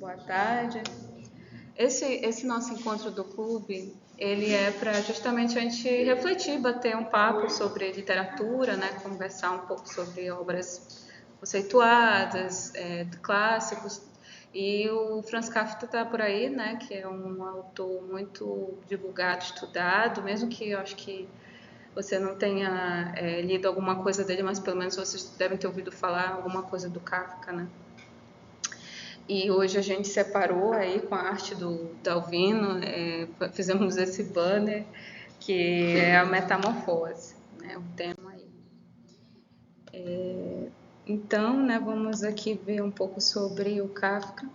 Boa tarde. Esse nosso encontro do clube, ele é para justamente a gente refletir, bater um papo sobre literatura, né? Conversar um pouco sobre obras conceituadas, clássicos. E o Franz Kafka está por aí, né? Que é um autor muito divulgado, estudado, mesmo que eu acho que você não tenha lido alguma coisa dele, mas pelo menos vocês devem ter ouvido falar alguma coisa do Kafka, né? E hoje a gente separou aí com a arte do Dalvino, fizemos esse banner que é a metamorfose, né, o tema aí. Então, né, vamos aqui ver um pouco sobre o Kafka.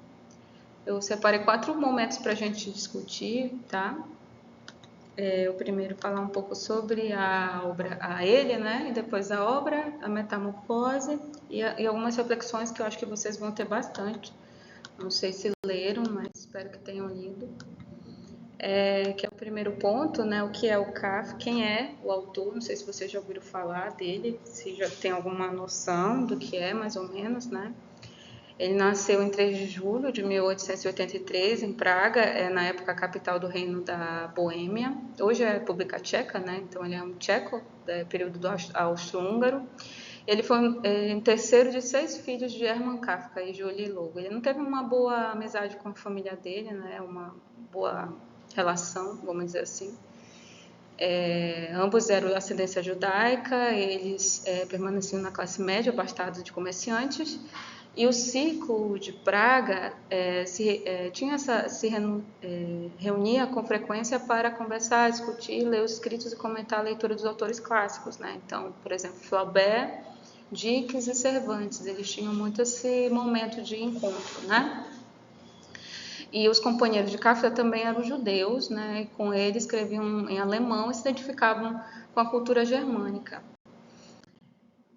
Eu separei 4 momentos para a gente discutir, tá? O primeiro falar um pouco sobre a obra, a ele, né? E depois a obra, a metamorfose e algumas reflexões que eu acho que vocês vão ter bastante. Não sei se leram, mas espero que tenham lido. Que é o primeiro ponto, né? O que é o Kafka, quem é o autor, não sei se vocês já ouviram falar dele, se já tem alguma noção do que é, mais ou menos, né? Ele nasceu em 3 de julho de 1883, em Praga, na época a capital do reino da Boêmia. Hoje é República Tcheca, né? Então ele é um tcheco, período do Austro-Húngaro. Ele foi em terceiro de 6 filhos de Hermann Kafka e Julie Lobo. Ele não teve uma boa amizade com a família dele, né? Uma boa relação, vamos dizer assim. Ambos eram de ascendência judaica, eles permaneciam na classe média, abastados de comerciantes, e o ciclo de Praga reunia com frequência para conversar, discutir, ler os escritos e comentar a leitura dos autores clássicos, né? Então, por exemplo, Flaubert, Dickens e Cervantes, eles tinham muito esse momento de encontro, né? E os companheiros de Kafka também eram judeus, né? E com ele escreviam em alemão e se identificavam com a cultura germânica.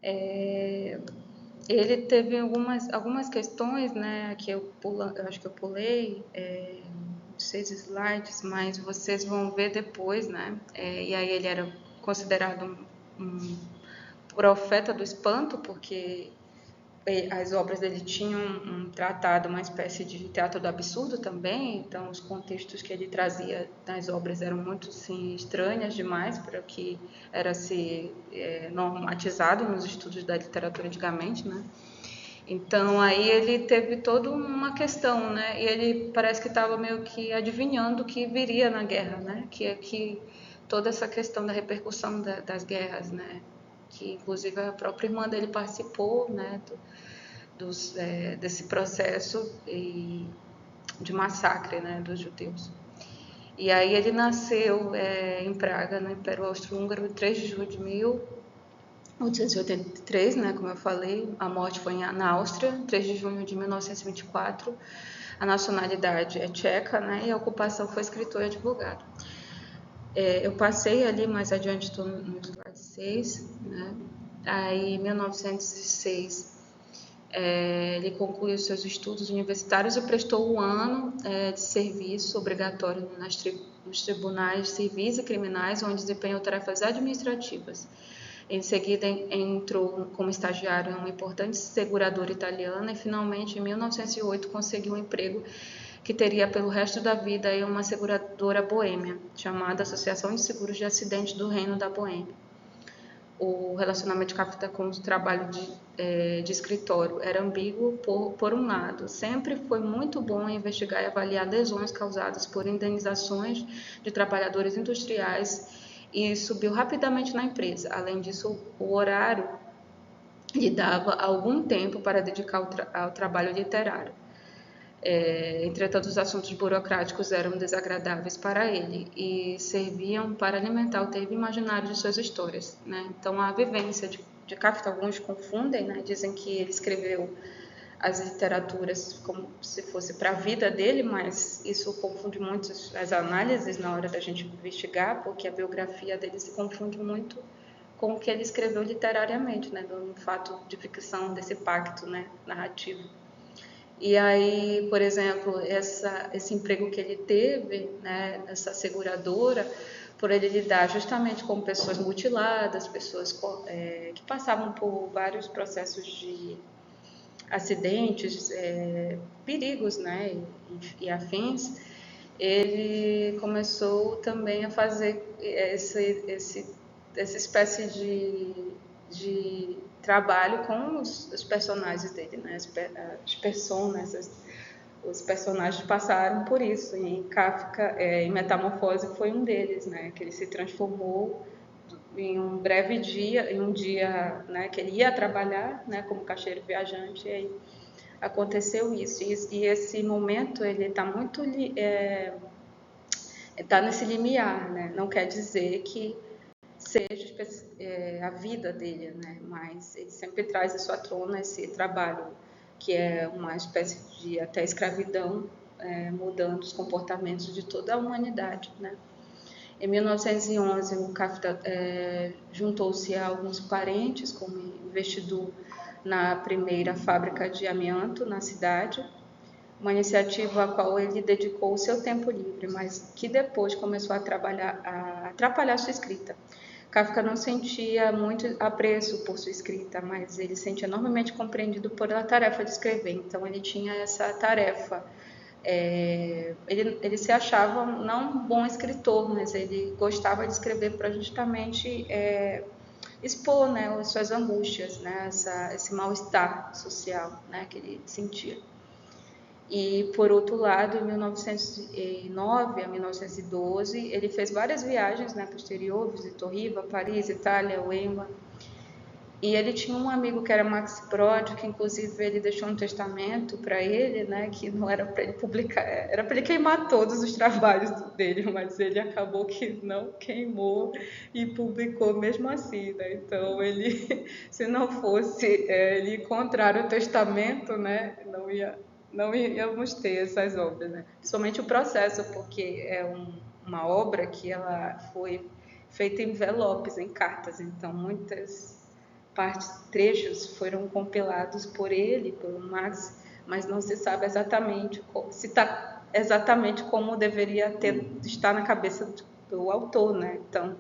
Ele teve algumas questões, né? Que eu acho que eu pulei 6 slides, mas vocês vão ver depois, né? E aí ele era considerado um profeta do espanto, porque as obras dele tinham um tratado, uma espécie de teatro do absurdo também, então os contextos que ele trazia nas obras eram muito assim, estranhas demais para o que era se normatizado nos estudos da literatura antigamente, né? Então aí ele teve toda uma questão, né? E ele parece que estava meio que adivinhando o que viria na guerra, né? Que toda essa questão da repercussão das guerras, né? Que inclusive a própria irmã dele participou, né? Desse processo de massacre, né? Dos judeus. E aí ele nasceu em Praga, no Império Austro-Húngaro, 3 de julho de 1883, né, como eu falei, a morte foi na Áustria, 3 de junho de 1924, a nacionalidade é tcheca, né, e a ocupação foi escritor e advogado. Eu passei ali mais adiante, estou no slide 6, né, aí em 1906 ele concluiu seus estudos universitários e prestou um ano de serviço obrigatório nos tribunais civis e criminais, onde desempenhou tarefas administrativas. Em seguida, entrou como estagiário em uma importante seguradora italiana e, finalmente, em 1908, conseguiu um emprego que teria pelo resto da vida em uma seguradora boêmia, chamada Associação de Seguros de Acidentes do Reino da Boêmia. O relacionamento de Kafka com o trabalho de escritório era ambíguo por um lado. Sempre foi muito bom investigar e avaliar lesões causadas por indenizações de trabalhadores industriais e subiu rapidamente na empresa. Além disso, o horário lhe dava algum tempo para dedicar ao trabalho literário. Entretanto, os assuntos burocráticos eram desagradáveis para ele e serviam para alimentar o termo imaginário de suas histórias, né? Então, a vivência de Kafka, alguns confundem, né? Dizem que ele escreveu as literaturas como se fosse para a vida dele, mas isso confunde muito as análises na hora da gente investigar, porque a biografia dele se confunde muito com o que ele escreveu literariamente, né? No fato de ficção desse pacto, né? Narrativo. E aí, por exemplo, esse emprego que ele teve, né, nessa seguradora, por ele lidar justamente com pessoas mutiladas, pessoas que passavam por vários processos de acidentes, perigos, né, e afins, ele começou também a fazer essa espécie de trabalho com os personagens dele, né, as personas, os personagens passaram por isso, e em Kafka, em Metamorfose, foi um deles, né, que ele se transformou em um breve dia, em um dia, né, que ele ia trabalhar, né, como caixeiro viajante, e aí aconteceu isso. E esse momento ele está muito está nesse limiar, né? Não quer dizer que seja a vida dele, né? Mas ele sempre traz isso à tona, esse trabalho que é uma espécie de até escravidão, mudando os comportamentos de toda a humanidade, né? Em 1911, o Kafka juntou-se a alguns parentes como investidor na primeira fábrica de amianto na cidade, uma iniciativa a qual ele dedicou o seu tempo livre, mas que depois começou a atrapalhar sua escrita. Kafka não sentia muito apreço por sua escrita, mas ele se sentia enormemente compreendido pela tarefa de escrever, então ele tinha essa tarefa. Ele se achava não um bom escritor, mas ele gostava de escrever para justamente expor, né, as suas angústias, né, esse mal-estar social, né, que ele sentia. E, por outro lado, em 1909 a 1912, ele fez várias viagens, né, posterior, visitou Riva, Paris, Itália, Weimar. E ele tinha um amigo que era Max Brod, que inclusive ele deixou um testamento para ele, né, que não era para ele publicar, era para ele queimar todos os trabalhos dele, mas ele acabou que não queimou e publicou mesmo assim, né? Então ele, se não fosse ele encontrar o testamento, né, não íamos ter essas obras, né? Principalmente o processo, porque é uma obra que ela foi feita em envelopes, em cartas, então muitas trechos foram compilados por ele, por Max, mas não se sabe exatamente se está exatamente como deveria estar na cabeça do autor, né? Então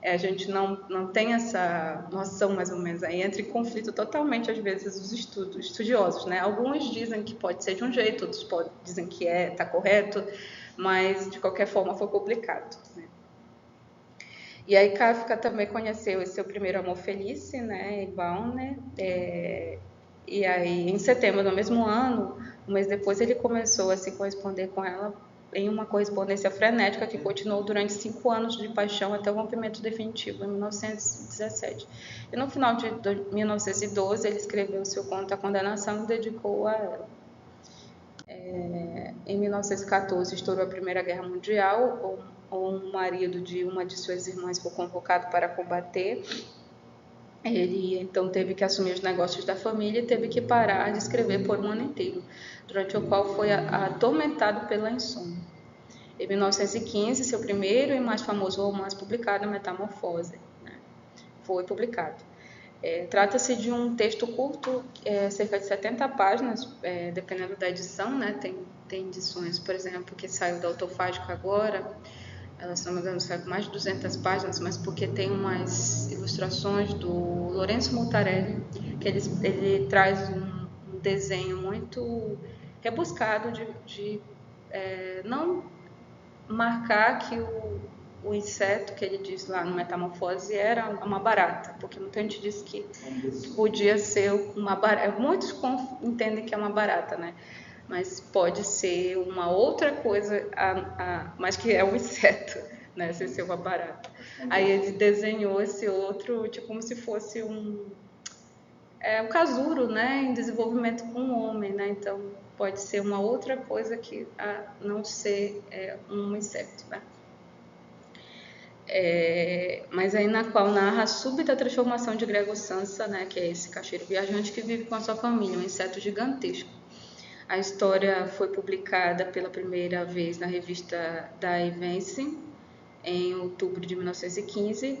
a gente não tem essa noção mais ou menos, aí entra em conflito totalmente às vezes os estudiosos, né? Alguns dizem que pode ser de um jeito, outros dizem que está correto, mas de qualquer forma foi publicado, né? E aí Kafka também conheceu esse seu primeiro amor Felice, né, Ivone, e aí em setembro do mesmo ano, um mês depois, ele começou a se corresponder com ela em uma correspondência frenética que continuou durante 5 anos de paixão até o rompimento definitivo, em 1917. E no final de 1912, ele escreveu seu conto A Condenação e dedicou a ela. Em 1914, estourou a Primeira Guerra Mundial. O marido de uma de suas irmãs foi convocado para combater. Ele então teve que assumir os negócios da família e teve que parar de escrever por um ano inteiro, durante o qual foi atormentado pela insônia. Em 1915, seu primeiro e mais famoso romance publicado, Metamorfose, né, foi publicado. Trata-se de um texto curto, cerca de 70 páginas, dependendo da edição, né? Tem edições, por exemplo, que saiu da Autofágica agora, ela, se não me engano, saiu com mais de 200 páginas, mas porque tem umas ilustrações do Lourenço Mutarelli, que ele traz um desenho muito rebuscado de não marcar que o inseto que ele diz lá no Metamorfose era uma barata, porque muita gente diz que podia ser uma barata. Muitos entendem que é uma barata, né? Mas pode ser uma outra coisa, mas que é um inseto, né? Sem ser uma barata. Aí ele desenhou esse outro, tipo, como se fosse um casulo, né? Em desenvolvimento com o homem, né? Então pode ser uma outra coisa que a não ser um inseto, né? Mas aí na qual narra a súbita transformação de Gregor Samsa, né, que é esse caixeiro viajante que vive com a sua família, um inseto gigantesco. A história foi publicada pela primeira vez na revista da Evance em outubro de 1915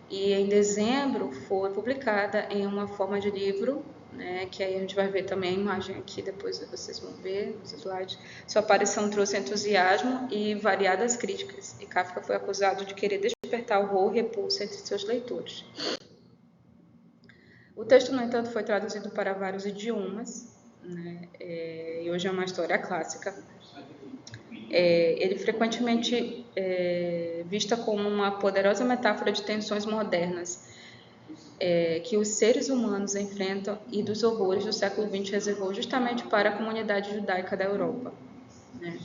e em dezembro foi publicada em uma forma de livro, né, que aí a gente vai ver também a imagem aqui, depois vocês vão ver nos slides. Sua aparição trouxe entusiasmo e variadas críticas, e Kafka foi acusado de querer despertar horror e repulsa entre seus leitores. O texto, no entanto, foi traduzido para vários idiomas, né? E hoje é uma história clássica. Ele frequentemente vista como uma poderosa metáfora de tensões modernas que os seres humanos enfrentam e dos horrores do século XX reservou justamente para a comunidade judaica da Europa, né?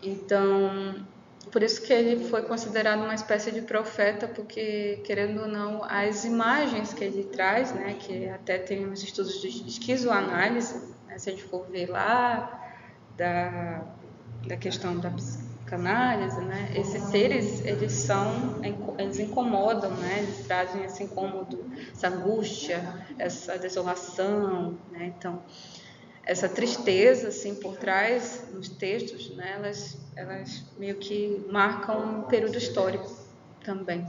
Então, por isso que ele foi considerado uma espécie de profeta, porque, querendo ou não, as imagens que ele traz, né, que até tem uns estudos de esquizoanálise, né, se a gente for ver lá, da questão da psicanálise, né, esses seres, eles incomodam, né, eles trazem esse incômodo, essa angústia, essa desolação, né, então essa tristeza assim por trás nos textos, né, elas meio que marcam um período histórico também,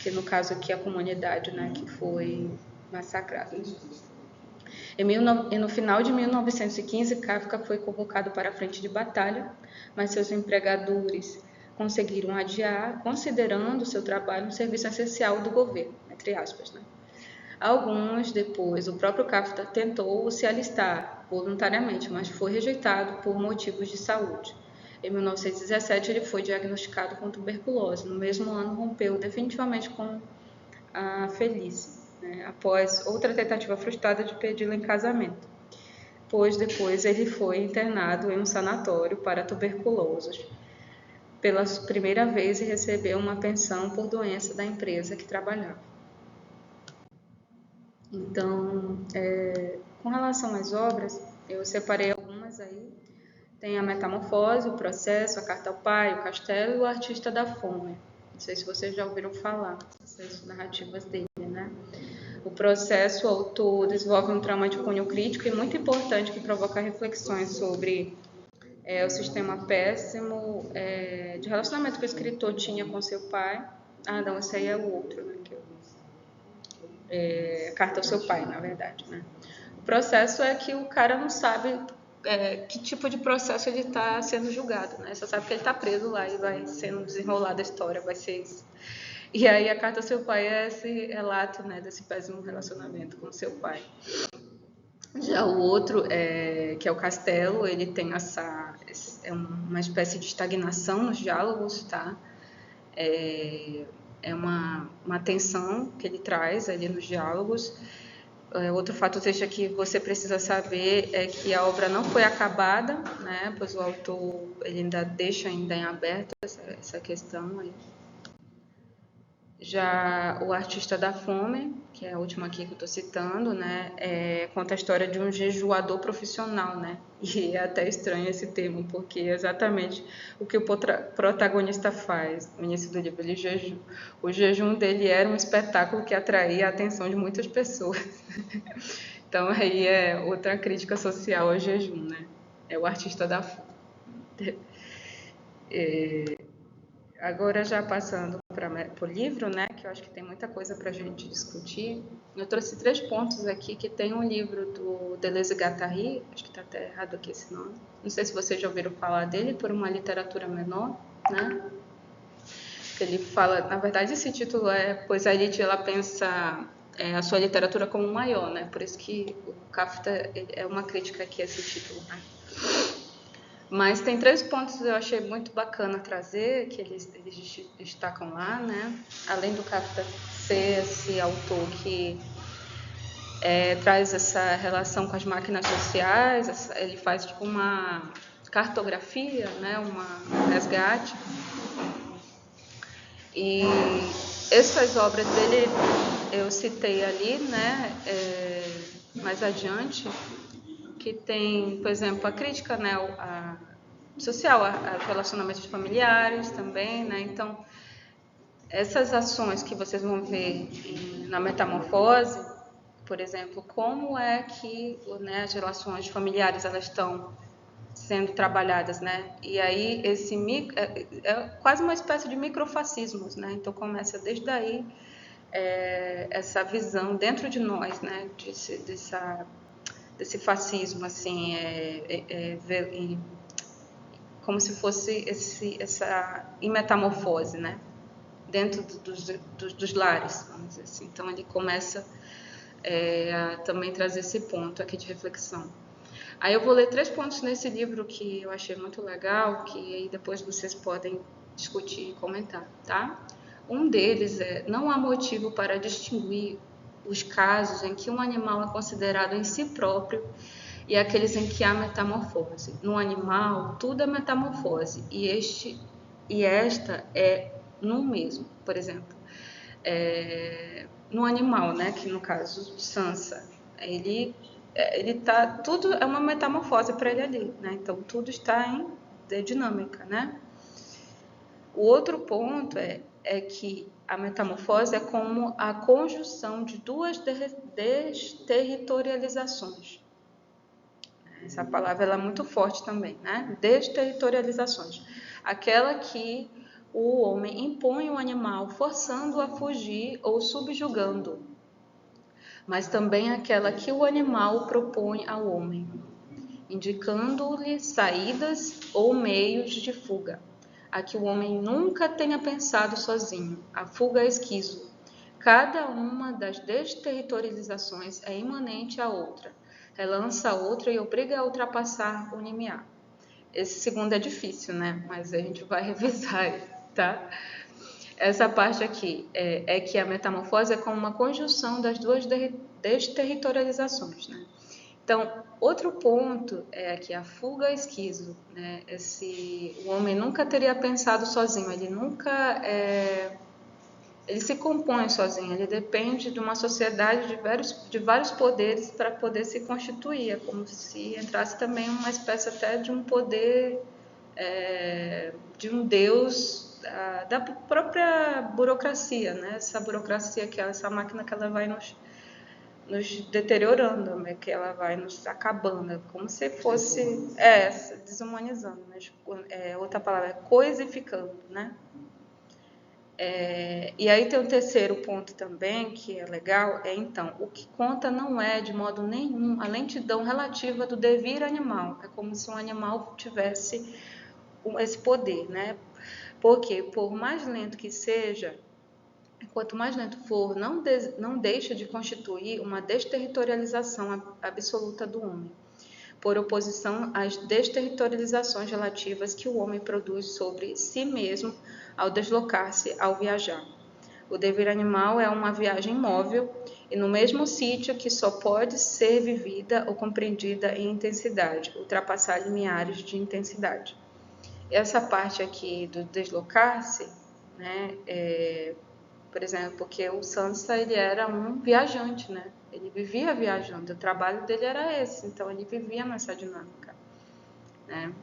que no caso aqui a comunidade, né, que foi massacrada. No final de 1915, Kafka foi convocado para a frente de batalha, mas seus empregadores conseguiram adiar, considerando seu trabalho um serviço essencial do governo, entre aspas, né? Alguns depois, o próprio Kafka tentou se alistar voluntariamente, mas foi rejeitado por motivos de saúde. Em 1917, ele foi diagnosticado com tuberculose. No mesmo ano, rompeu definitivamente com a Felice, né, após outra tentativa frustrada de pedi-la em casamento. Pois depois ele foi internado em um sanatório para tuberculosos pela primeira vez e recebeu uma pensão por doença da empresa que trabalhava. Então, com relação às obras, eu separei algumas aí. Tem a Metamorfose, o Processo, a Carta ao Pai, o Castelo e o Artista da Fome. Não sei se vocês já ouviram falar dessas narrativas dele, né? O Processo, o autor desenvolve um trama de cunho crítico e muito importante que provoca reflexões sobre o sistema péssimo de relacionamento que o escritor tinha com seu pai. Ah, não, esse aí é o outro, né? Carta ao seu pai, na verdade, né? O processo é que o cara não sabe que tipo de processo ele está sendo julgado, né? Só sabe que ele está preso lá e vai sendo desenrolada a história, vai ser isso. E aí a carta ao seu pai é esse relato, né, desse péssimo relacionamento com seu pai. Já o outro, que é o Castelo, ele tem uma espécie de estagnação nos diálogos, tá? É uma tensão que ele traz ali nos diálogos. Outro fato deixa que você precisa saber é que a obra não foi acabada, né? Pois o autor ele ainda deixa ainda em aberto essa questão aí. Já o Artista da Fome, que é a última aqui que eu estou citando, né, conta a história de um jejuador profissional, né? E é até estranho esse termo, porque é exatamente o que o protagonista faz no início do livro, ele jejum. O jejum dele era um espetáculo que atraía a atenção de muitas pessoas. Então aí é outra crítica social ao jejum, né? É o Artista da Fome. Agora já passando para o livro, né, que eu acho que tem muita coisa para a gente discutir. Eu trouxe 3 pontos aqui, que tem um livro do Deleuze e Guattari, acho que está até errado aqui esse nome. Não sei se vocês já ouviram falar dele, Por uma Literatura Menor, né? Ele fala, na verdade esse título pois a Nietzsche ela pensa a sua literatura como maior, né? Por isso que o Kafka é uma crítica aqui a esse título, né? Mas tem 3 pontos que eu achei muito bacana trazer, que eles destacam lá, né? Além do Kafka ser esse autor que traz essa relação com as máquinas sociais, ele faz tipo uma cartografia, né? Um resgate. E essas obras dele eu citei ali, né? Mais adiante, que tem, por exemplo, a crítica, né, social, a relacionamentos familiares também, né? Então, essas ações que vocês vão ver na Metamorfose, por exemplo, como é que, né, as relações familiares elas estão sendo trabalhadas, né? E aí é quase uma espécie de microfascismos, né? Então começa desde aí essa visão dentro de nós, né? Desse fascismo, assim, como se fosse essa metamorfose, né? Dentro dos lares, vamos dizer assim. Então ele começa também trazer esse ponto aqui de reflexão. Aí eu vou ler 3 pontos nesse livro que eu achei muito legal, que aí depois vocês podem discutir e comentar, tá? Um deles é: não há motivo para distinguir os casos em que um animal é considerado em si próprio e aqueles em que há metamorfose. No animal, tudo é metamorfose, e esta é no mesmo. Por exemplo, no animal, né, que no caso Sansa, ele tá, tudo é uma metamorfose para ele ali, né? Então tudo está em dinâmica, né? O outro ponto é que a metamorfose é como a conjunção de duas desterritorializações. Essa palavra ela é muito forte também, né? Desterritorializações. Aquela que o homem impõe o animal, forçando-o a fugir ou subjugando, mas também aquela que o animal propõe ao homem, indicando-lhe saídas ou meios de fuga, a que o homem nunca tenha pensado sozinho, a fuga esquizo. Cada uma das desterritorializações é imanente à outra, relança a outra e obriga a ultrapassar o limiar. Esse segundo é difícil, né? Mas a gente vai revisar, tá? Essa parte aqui é que a metamorfose é como uma conjunção das duas desterritorializações, né? Então, outro ponto é que a fuga esquizo, né? O homem nunca teria pensado sozinho, ele se compõe sozinho, ele depende de uma sociedade de vários poderes para poder se constituir. É como se entrasse também uma espécie até de um poder, de um deus da própria burocracia, né? Essa burocracia que é essa máquina que ela vai nos deteriorando, né? Que ela vai nos acabando, como se fosse desumanizando, né? Outra palavra é coisificando, né? E aí tem o terceiro ponto também, que é legal, então, o que conta não é, de modo nenhum, a lentidão relativa do devir animal. É como se um animal tivesse esse poder, né? Porque, por mais lento que seja, quanto mais lento for, não deixa de constituir uma desterritorialização absoluta do homem, por oposição às desterritorializações relativas que o homem produz sobre si mesmo ao deslocar-se, ao viajar. O devir animal é uma viagem móvel e no mesmo sítio que só pode ser vivida ou compreendida em intensidade, ultrapassar limiares de intensidade. Essa parte aqui do deslocar-se, né, por exemplo, porque o Sansa ele era um viajante, né? Ele vivia viajando, o trabalho dele era esse, então ele vivia nessa dinâmica, né?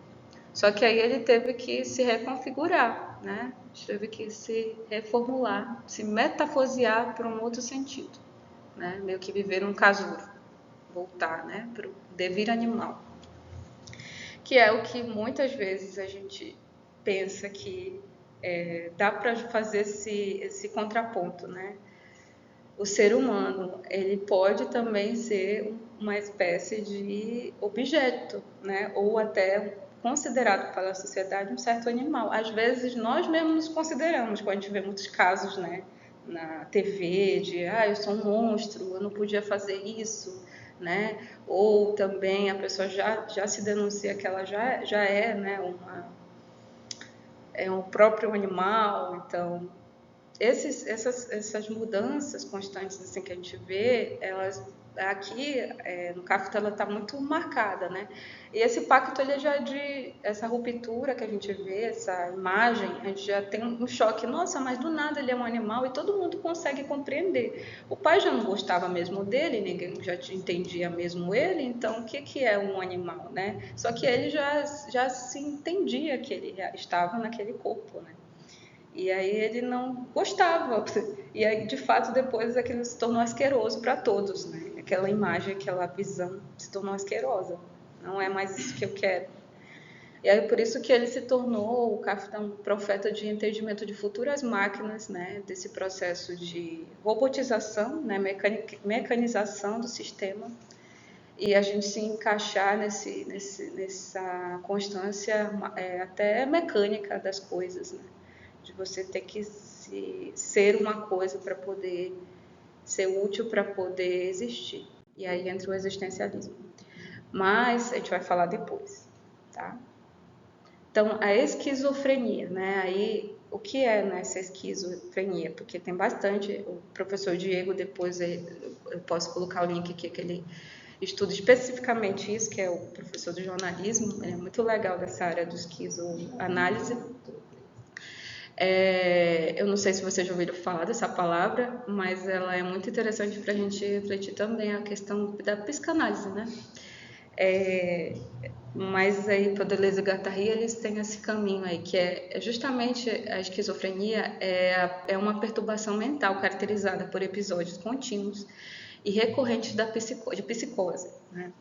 Só que aí ele teve que se reconfigurar, né? Teve que se reformular, se metafosear para um outro sentido, né? Meio que viver um casulo, voltar, né? Para o devir animal, que é o que muitas vezes a gente pensa que dá para fazer esse contraponto, né? O ser humano, ele pode também ser uma espécie de objeto, né? Ou até considerado pela sociedade um certo animal. Às vezes nós mesmos nos consideramos, quando a gente vê muitos casos, né, na TV, de eu sou um monstro, eu não podia fazer isso, né? Ou também a pessoa já se denuncia que ela já é, né, um próprio animal. Então essas mudanças constantes assim que a gente vê, elas aqui no Kafka ela está muito marcada, né? E esse pacto ele já essa ruptura que a gente vê, essa imagem, a gente já tem um choque. Nossa, mas do nada ele é um animal e todo mundo consegue compreender. O pai já não gostava mesmo dele, ninguém já entendia mesmo ele, então o que é um animal, né? Só que ele já se entendia que ele estava naquele corpo, né? E aí ele não gostava. E aí, de fato, depois aquilo se tornou asqueroso para todos, né? Aquela imagem, aquela visão se tornou asquerosa. Não é mais isso que eu quero. E aí por isso que ele se tornou o Kafka um profeta de entendimento de futuras máquinas, né? Desse processo de robotização, né? Mecanização do sistema. E a gente se encaixar nessa constância até mecânica das coisas, né? De você ter que ser uma coisa para poder ser útil para poder existir. E aí entra o existencialismo. Mas a gente vai falar depois, tá? Então, a esquizofrenia, né? Aí, o que é, né, essa esquizofrenia? Porque tem bastante. O professor Diego, depois eu posso colocar o link aqui, que ele estuda especificamente isso, que é o professor de jornalismo. Ele é muito legal dessa área do esquizoanálise. Eu não sei se vocês já ouviram falar dessa palavra, mas ela é muito interessante para a gente refletir também a questão da psicanálise, né? Mas aí, para Deleuze e Guattari, eles têm esse caminho aí, que é justamente a esquizofrenia é uma perturbação mental caracterizada por episódios contínuos e recorrentes de psicose, né?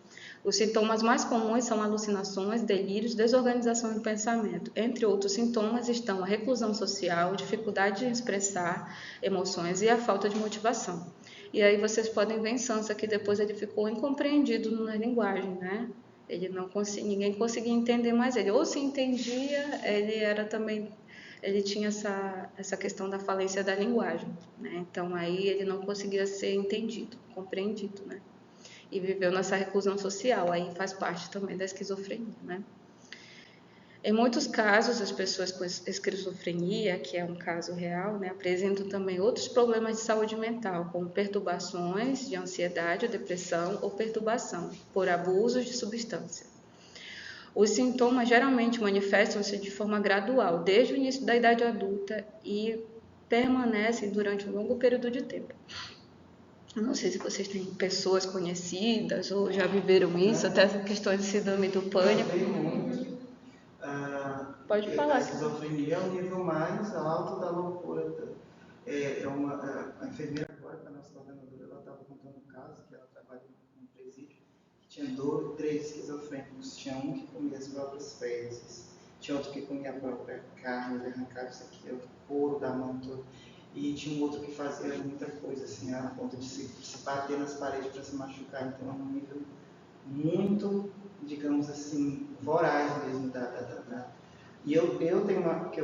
Os sintomas mais comuns são alucinações, delírios, desorganização do pensamento. Entre outros sintomas estão a reclusão social, dificuldade de expressar emoções e a falta de motivação. E aí vocês podem ver em Sansa que depois ele ficou incompreendido na linguagem, né? Ele não conseguia, ninguém conseguia entender mais ele. Ou se entendia, ele tinha essa questão da falência da linguagem, né? Então aí ele não conseguia ser entendido, compreendido, né? E viveu nessa reclusão social, aí faz parte também da esquizofrenia, né? Em muitos casos, as pessoas com esquizofrenia, que é um caso real, né, apresentam também outros problemas de saúde mental, como perturbações de ansiedade, depressão ou perturbação por abusos de substância. Os sintomas geralmente manifestam-se de forma gradual, desde o início da idade adulta e permanecem durante um longo período de tempo. Eu não sei se vocês têm pessoas conhecidas ou já viveram isso, até essa questão de síndrome do pânico. Pode falar. A esquizofrenia é o nível mais alto da loucura. A enfermeira agora, a nossa coordenadora, ela estava contando um caso que ela trabalha num presídio, que tinha 3 esquizofrênicos. Tinha um que comia as próprias fezes, tinha outro que comia a própria carne, ele arrancava isso aqui, o couro da mão toda. E tinha um outro que fazia muita coisa, assim, a ponto de se bater nas paredes para se machucar. Então, é um nível muito, digamos assim, voraz mesmo E eu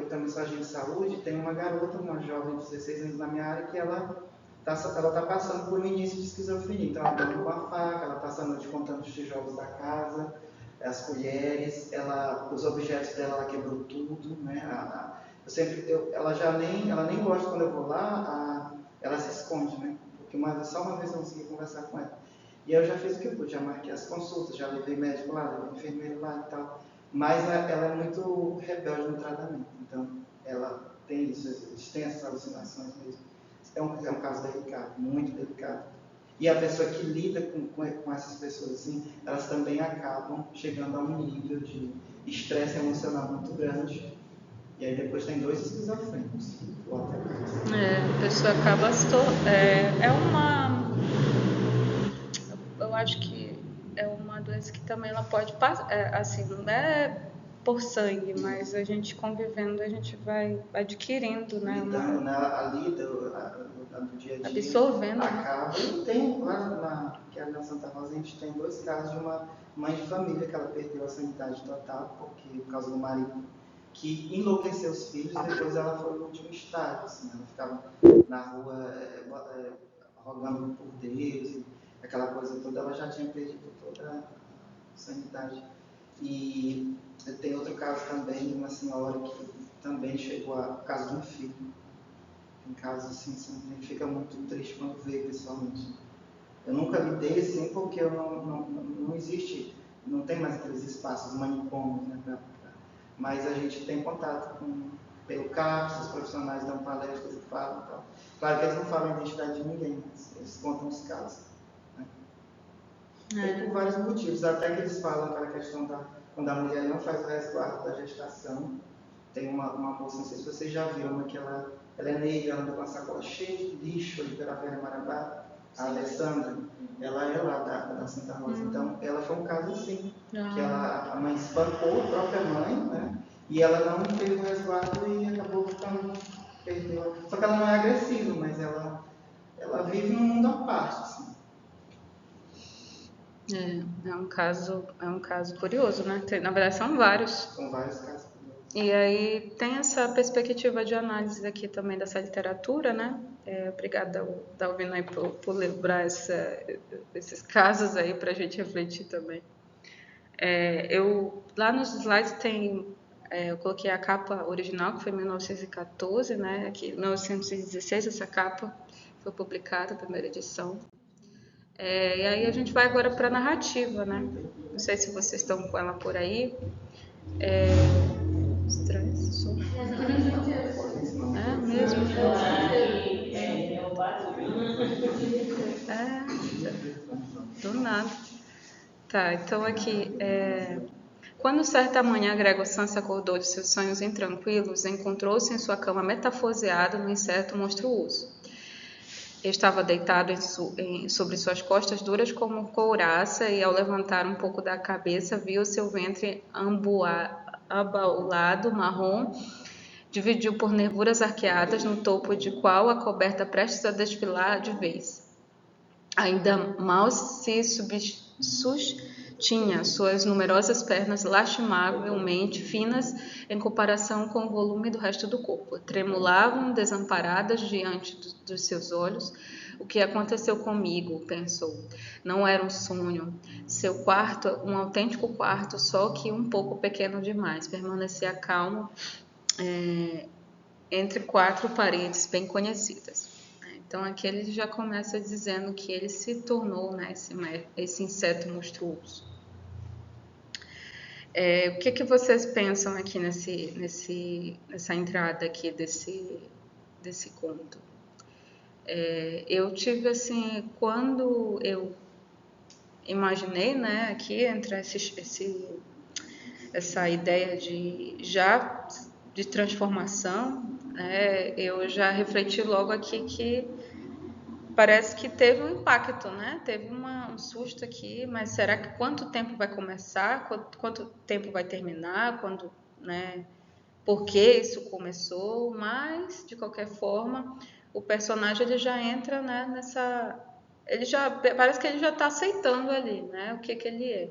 também sou agente de saúde, tenho uma garota, uma jovem de 16 anos na minha área, que ela tá passando por um início de esquizofrenia. Então, ela está com a faca, ela passa a noite contando os tijolos da casa, as colheres, os objetos dela, ela quebrou tudo, né? Ela nem gosta quando eu vou lá, ela se esconde, né? Porque só uma vez eu consegui conversar com ela. E eu já fiz o que eu pude, já marquei as consultas, já levei médico lá, levei enfermeiro lá e tal. Mas ela é muito rebelde no tratamento, então ela tem isso, eles têm essas alucinações mesmo. É um caso delicado, muito delicado. E a pessoa que lida com essas pessoas assim, elas também acabam chegando a um nível de estresse emocional muito grande. E aí depois tem 2 esquizofrênicos. A pessoa acaba eu acho que é uma doença que também ela pode passar, assim, não é por sangue, mas a gente convivendo, a gente vai adquirindo, né? Lidando, a lida do dia a dia. Absorvendo. Acaba. E tem lá na Santa Rosa, a gente tem 2 casos de uma mãe de família que ela perdeu a sanidade total por causa do marido, que enlouqueceu os filhos e depois ela foi no último estágio, assim, ela ficava na rua rogando por Deus, aquela coisa toda, ela já tinha perdido toda a sanidade. E tem outro caso também de uma senhora que também chegou a caso de um filho. Tem casos assim, a gente fica muito triste quando vê pessoalmente. Eu nunca lidei assim porque não existe, não tem mais aqueles espaços manicômios, né, mas a gente tem contato pelo CAPS, os profissionais dão palestras e falam e tal. Claro que eles não falam a identidade de ninguém, mas eles contam os casos. Né? Tem por vários motivos, até que eles falam aquela questão quando a mulher não faz o resguardo da gestação. Tem uma moça, não sei se vocês já viram, uma que ela é negra, ela anda com uma sacola cheia de lixo ali pela Velha Marabá. A Alessandra, ela é lá da Santa Rosa. Então, ela foi um caso assim, que a mãe espancou a própria mãe, né? E ela não teve o resguardo e acabou perdeu. Só que ela não é agressiva, mas ela vive num mundo à parte, assim. É um caso curioso, né? Na verdade, são vários. São vários casos curiosos. E aí tem essa perspectiva de análise aqui também dessa literatura, né? Obrigada, Dalvina, aí, por lembrar esses casos aí para a gente refletir também. Lá nos slides eu coloquei a capa original, que foi em 1914, né? Aqui, em 1916, essa capa foi publicada, a primeira edição. E aí a gente vai agora para a narrativa, né? Não sei se vocês estão com ela por aí. Estranho esse som. Mesmo? Do nada. Tá, então aqui. Quando certa manhã Gregor Samsa acordou de seus sonhos intranquilos, encontrou-se em sua cama metafoseado num inseto monstruoso. Estava deitado sobre suas costas duras como couraça e, ao levantar um pouco da cabeça, viu seu ventre abaulado, marrom, dividiu por nervuras arqueadas, no topo de qual a coberta prestes a desfilar de vez. Ainda mal se sustinha suas numerosas pernas lastimavelmente finas em comparação com o volume do resto do corpo. Tremulavam desamparadas diante dos seus olhos. O que aconteceu comigo? Pensou. Não era um sonho. Seu quarto, um autêntico quarto, só que um pouco pequeno demais. Permanecia calmo entre quatro paredes bem conhecidas. Então aqui ele já começa dizendo que ele se tornou, né, esse inseto monstruoso. O que vocês pensam aqui nessa entrada aqui desse conto? Eu tive assim, quando eu imaginei, né, aqui entre essa ideia de transformação, eu já refleti logo aqui que parece que teve um impacto, né? Teve um susto aqui, mas será que quanto tempo vai começar? Quanto tempo vai terminar? Quando, né? Por que isso começou? Mas, de qualquer forma, o personagem ele já entra, né, parece que ele já está aceitando ali, né? O que ele é.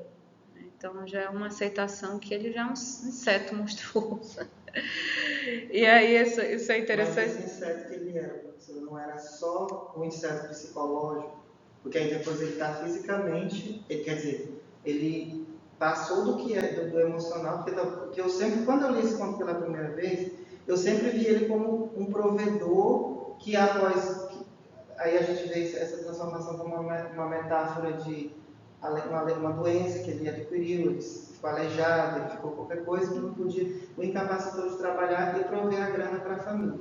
Então já é uma aceitação que ele já é um inseto monstruoso. E aí isso é interessante. Mas esse inseto que ele era, professor, não era só um inseto psicológico, porque aí depois ele está fisicamente, ele passou do que é do emocional, porque eu sempre, quando eu li esse conto pela primeira vez, eu sempre vi ele como um provedor que após, aí a gente vê essa transformação como uma metáfora de uma doença que ele adquiriu, ele ficou aleijado, ele ficou qualquer coisa que não podia, o incapacitou de trabalhar e prover a grana para a família.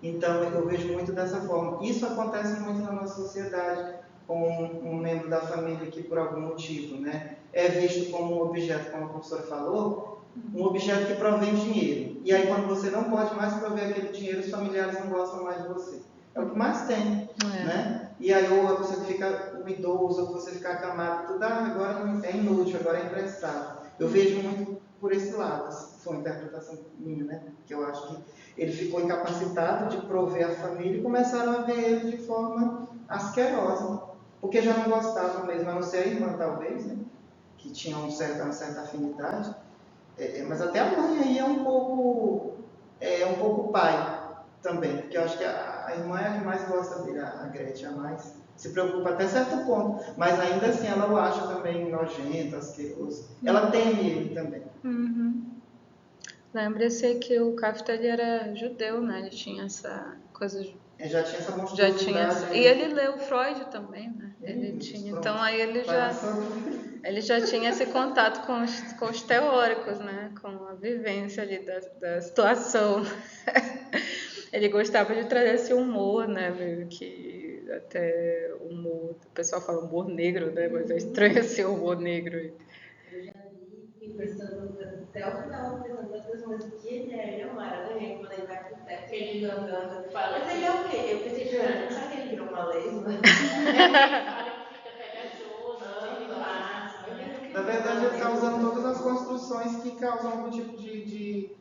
Então eu vejo muito dessa forma. Isso acontece muito na nossa sociedade, com um membro da família que por algum motivo, né, é visto como um objeto, como a professora falou, um objeto que provém dinheiro. E aí quando você não pode mais prover aquele dinheiro, os familiares não gostam mais de você. É o que mais tem, né? E aí ou você fica um idoso, ou você fica acamado, tudo agora é inútil, agora é emprestado. Eu vejo muito por esse lado, foi uma interpretação minha, né? Que eu acho que ele ficou incapacitado de prover a família e começaram a ver ele de forma asquerosa, porque já não gostavam mesmo, a não ser a irmã talvez, né? Que tinha uma certa afinidade, mas até a mãe aí é um pouco pai também, porque eu acho que a irmã é a que mais gosta dele, a Gretchen, a mais se preocupa até certo ponto, mas ainda assim ela o acha também nojento, asqueroso. Ela teme ele também. Uhum. Lembre-se que o Kafka ele era judeu, né? Ele tinha essa coisa. Já tinha essa monstruosidade. E ele leu Freud também, né? Ele tinha. Então aí ele já tinha esse contato com os teóricos, né? Com a vivência ali da situação. Ele gostava de trazer esse humor, né? Meio que até humor, o pessoal fala humor negro, né? Mas é estranho esse humor negro aí. Eu já vi, pensando até o final, pensando outras coisas que ele é uma aranha, quando ele vai pro teto, ele andando. Mas ele é o quê? Eu pensei, será que ele virou uma lesma? Na verdade, ele está usando todas as construções que causam algum tipo de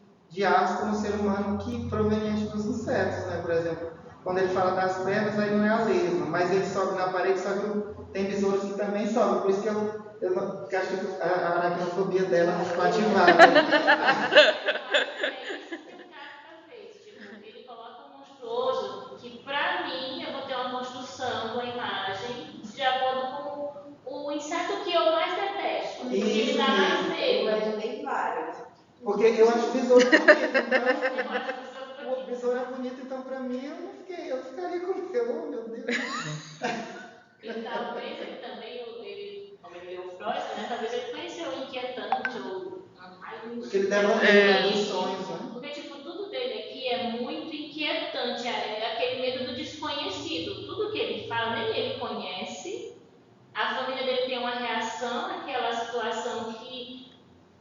asco no ser humano que proveniente dos insetos, né? Por exemplo, quando ele fala das pernas, aí não é a lesma, mas ele sobe na parede, só que tem besouros que também sobem, por isso que eu acho que a aracnofobia dela não ficou ativada. Ele coloca um monstruoso que, pra mim, Porque eu acho besouro bonito, Eu então acho que isso o besouro é bonito, então pra mim eu ficaria com o meu, meu Deus. E talvez ele também, como ele leu Freud, né? Talvez ele conheceu o inquietante ou Porque ele deve ler dos sonhos, né? Porque, tipo, tudo dele aqui é muito inquietante, é aquele medo do desconhecido. Tudo que ele fala, nem ele conhece. A família dele tem uma reação àquela situação que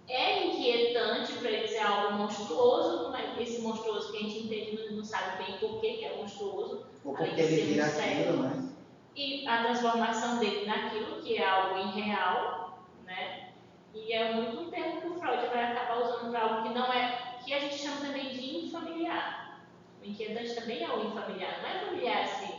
é inquietante, para eles é algo monstruoso, mas esse monstruoso que a gente entende não sabe bem por que é monstruoso. Ou porque ele vira aquilo, né? E a transformação dele naquilo que é algo irreal, né? E é muito um termo que o Freud vai acabar usando para algo que não é, que a gente chama também de infamiliar. O inquietante também é o infamiliar, não é familiar assim,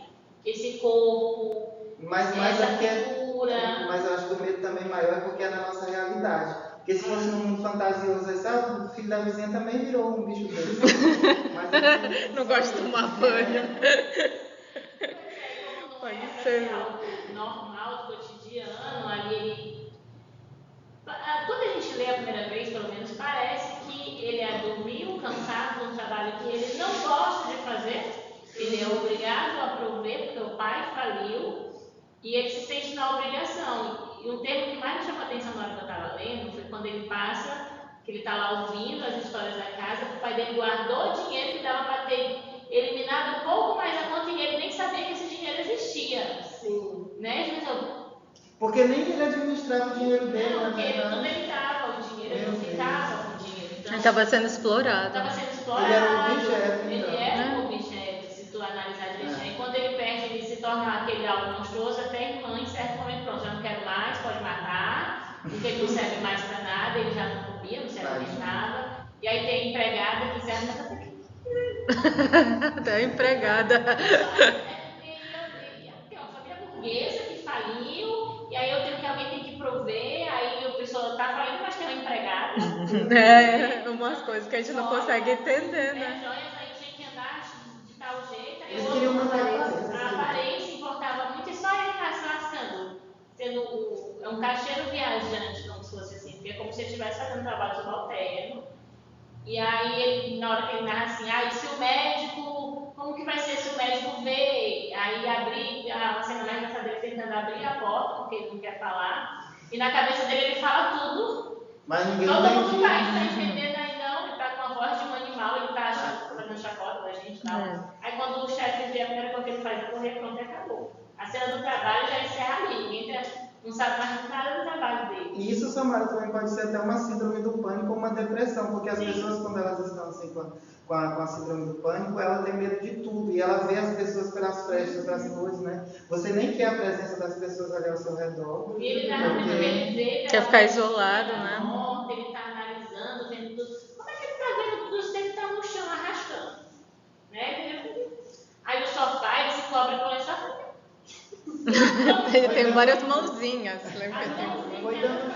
esse corpo, Mas essa é figura. mas eu acho que o medo também maior é porque é na nossa realidade. Porque se fosse num mundo fantasioso, o filho da vizinha também virou um bicho desse. Mas Não gosto de tomar banho. Como não é ser algo normal, do cotidiano, ali quando a gente lê a primeira vez, pelo menos, parece que ele é dormiu, cansado de um trabalho que ele não gosta de fazer, ele é obrigado a prover porque o pai faliu e ele se sente na obrigação. E um termo que mais me chamou a atenção na hora que eu estava lendo foi quando ele passa, que ele está lá ouvindo as histórias da casa, que o pai dele guardou dinheiro que dava para ter eliminado um pouco mais a conta e ele nem sabia que esse dinheiro existia. Sim. Né? porque nem ele administrava o dinheiro dele, Não, na porque ele não verdade. deitava o dinheiro, ele não ficava com o dinheiro. Então, Ele estava sendo explorado. estava sendo explorado. Ele era um objeto, Ele então. era um objeto, se tu analisar direitinho. E quando ele perde, ele se torna aquele algo monstruoso, até a irmã, em certo momento, pronto, já não quero mais, pode matar, porque ele não serve mais para nada, ele já não comia, não serve mais nada. E aí tem a empregada que serve para Da empregada. Tem uma família burguesa que faliu, e aí eu tenho que alguém tem que prover, aí a pessoa tá falindo, mas tem uma empregada. Umas coisas que a gente não consegue entender, né? Joias aí tinha que andar de tal jeito, aí Eles queriam manter a aparência importava muito, e só ele tá se lascando. Sendo é um caixeiro viajante, como se fosse assim, porque é como se ele estivesse fazendo trabalho subalterno. E aí, ele, na hora que ele narra assim, e se o médico, como que vai ser se o médico vê? Aí abrir, a cena mais engraçada dele tentando abrir a porta, porque ele não quer falar. E na cabeça dele ele fala tudo. Mas ninguém Todo mundo entendia. tá entendendo aí não, ele tá com a voz de um animal, ele tá fazendo chacota da gente e tal. Aí quando o chefe vê a primeira coisa que ele faz é correr, pronto, e acabou. A cena do trabalho já encerra ali, ninguém não sabe mais nada do trabalho dele. E isso, Samara, também pode ser até uma síndrome do pânico ou uma depressão, porque as Sim. pessoas, quando elas estão assim com a síndrome do pânico, ela tem medo de tudo, e ela vê as pessoas pelas frestas das coisas, né? Você nem quer a presença das pessoas ali ao seu redor. E ele tá muito ele vê Quer ficar isolado, né? Morte, ele tá analisando, vendo tudo. Como é que ele tá vendo tudo isso? Ele tá no chão arrastando. Né? Aí o sofá, ele se cobre com essa. Ele tem várias mãozinhas, lembra? Foi dando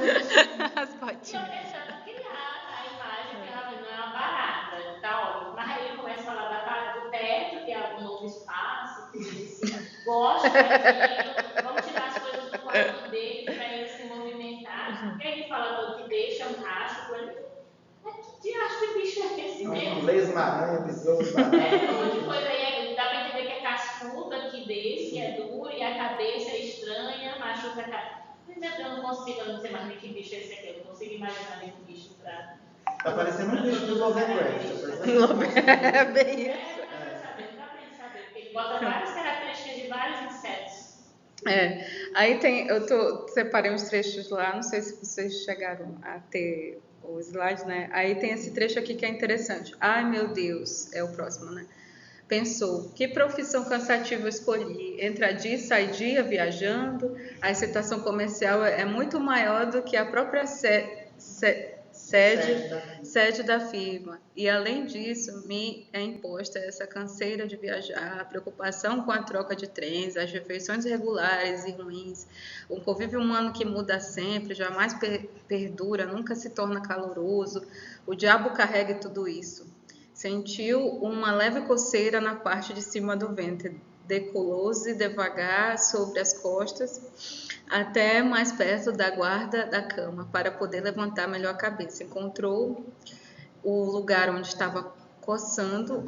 As Eu patinhas. pensando criar a imagem que ela não é uma barata, tá óbvio. Mas aí ele começa a falar do teto, que é um novo espaço, que ele gosta daquilo, vamos tirar as coisas do quarto dele para ele se movimentar. E aí ele fala todo que deixa um rastro, ele que acho que bicho é esse mesmo? lesma-aranha, besouros, Um monte de coisa aí, dá para entender que é cascudo aqui desse, que é duro, e a cabeça é estranha, machuca a cabeça. Eu não consigo, eu não sei mais nem que bicho é esse aqui, eu não consigo imaginar nenhum bicho pra. Tá parecendo um bicho do Lovecraft. É bem isso. Não dá pra gente saber, porque ele bota várias características de vários insetos. Aí separei uns trechos lá, não sei se vocês chegaram a ter o slide, né? Aí tem esse trecho aqui que é interessante. Ai, meu Deus, é o próximo, né? Pensou, que profissão cansativa eu escolhi? Entra dia e sai dia viajando, a excitação comercial é muito maior do que a própria sede da firma. E além disso, me é imposta essa canseira de viajar, a preocupação com a troca de trens, as refeições regulares e ruins, um convívio humano que muda sempre, jamais perdura, nunca se torna caloroso. O diabo carrega tudo isso. Sentiu uma leve coceira na parte de cima do ventre. Decolou-se devagar sobre as costas, até mais perto da guarda da cama, para poder levantar melhor a cabeça. Encontrou o lugar onde estava coçando,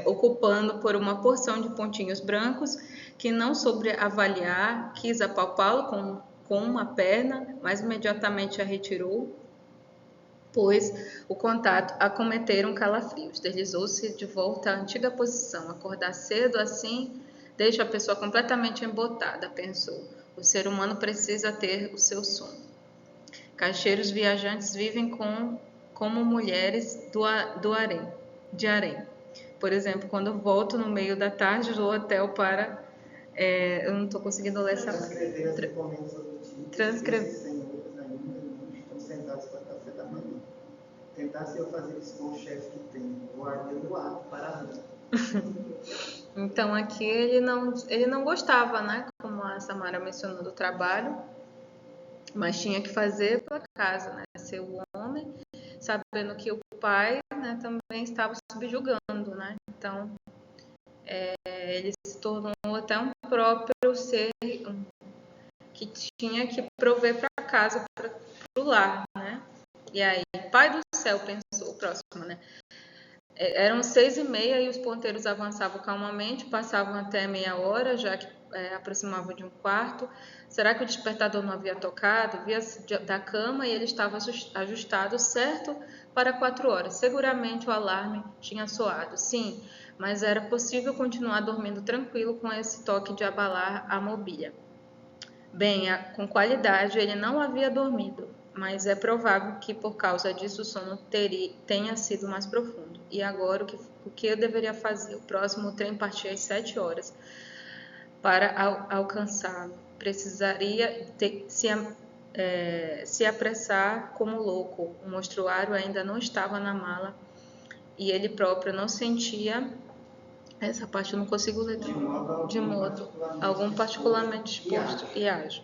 ocupando por uma porção de pontinhos brancos, que não soube avaliar, quis apalpá-lo com uma perna, mas imediatamente a retirou, pois o contato acometeram calafrios. Deslizou-se de volta à antiga posição. Acordar cedo assim deixa a pessoa completamente embotada, pensou. O ser humano precisa ter o seu sono. Caixeiros viajantes vivem como mulheres de harém. Por exemplo, quando eu volto no meio da tarde do hotel para... eu não estou conseguindo ler essa... Transcrever as encomendas obtidas. Esses senhores ainda não estão sentados para café da manhã. Tentasse eu fazer isso com o chefe que tem, eu armei o ato para mim. Então aqui ele não gostava, né? Como a Samara mencionou, do trabalho, mas tinha que fazer pela casa, né? Ser o homem, sabendo que o pai, né, também estava subjugando, né? Então ele se tornou até um próprio ser que tinha que prover para a casa, para o lar, né? E aí, pai do céu, pensou o próximo, né? Eram 6h30 e os ponteiros avançavam calmamente, passavam até meia hora, já que aproximavam de um quarto. Será que o despertador não havia tocado? Via-se da cama e ele estava ajustado, certo, para 4 horas. Seguramente o alarme tinha soado. Sim, mas era possível continuar dormindo tranquilo com esse toque de abalar a mobília. Bem, com qualidade ele não havia dormido, mas é provável que por causa disso o sono tenha sido mais profundo. E agora o que eu deveria fazer? O próximo trem partia às 7 horas. Para alcançá-lo, precisaria se apressar como louco. O mostruário ainda não estava na mala e ele próprio não sentia... Essa parte eu não consigo ler. De modo algum particularmente disposto e ágil.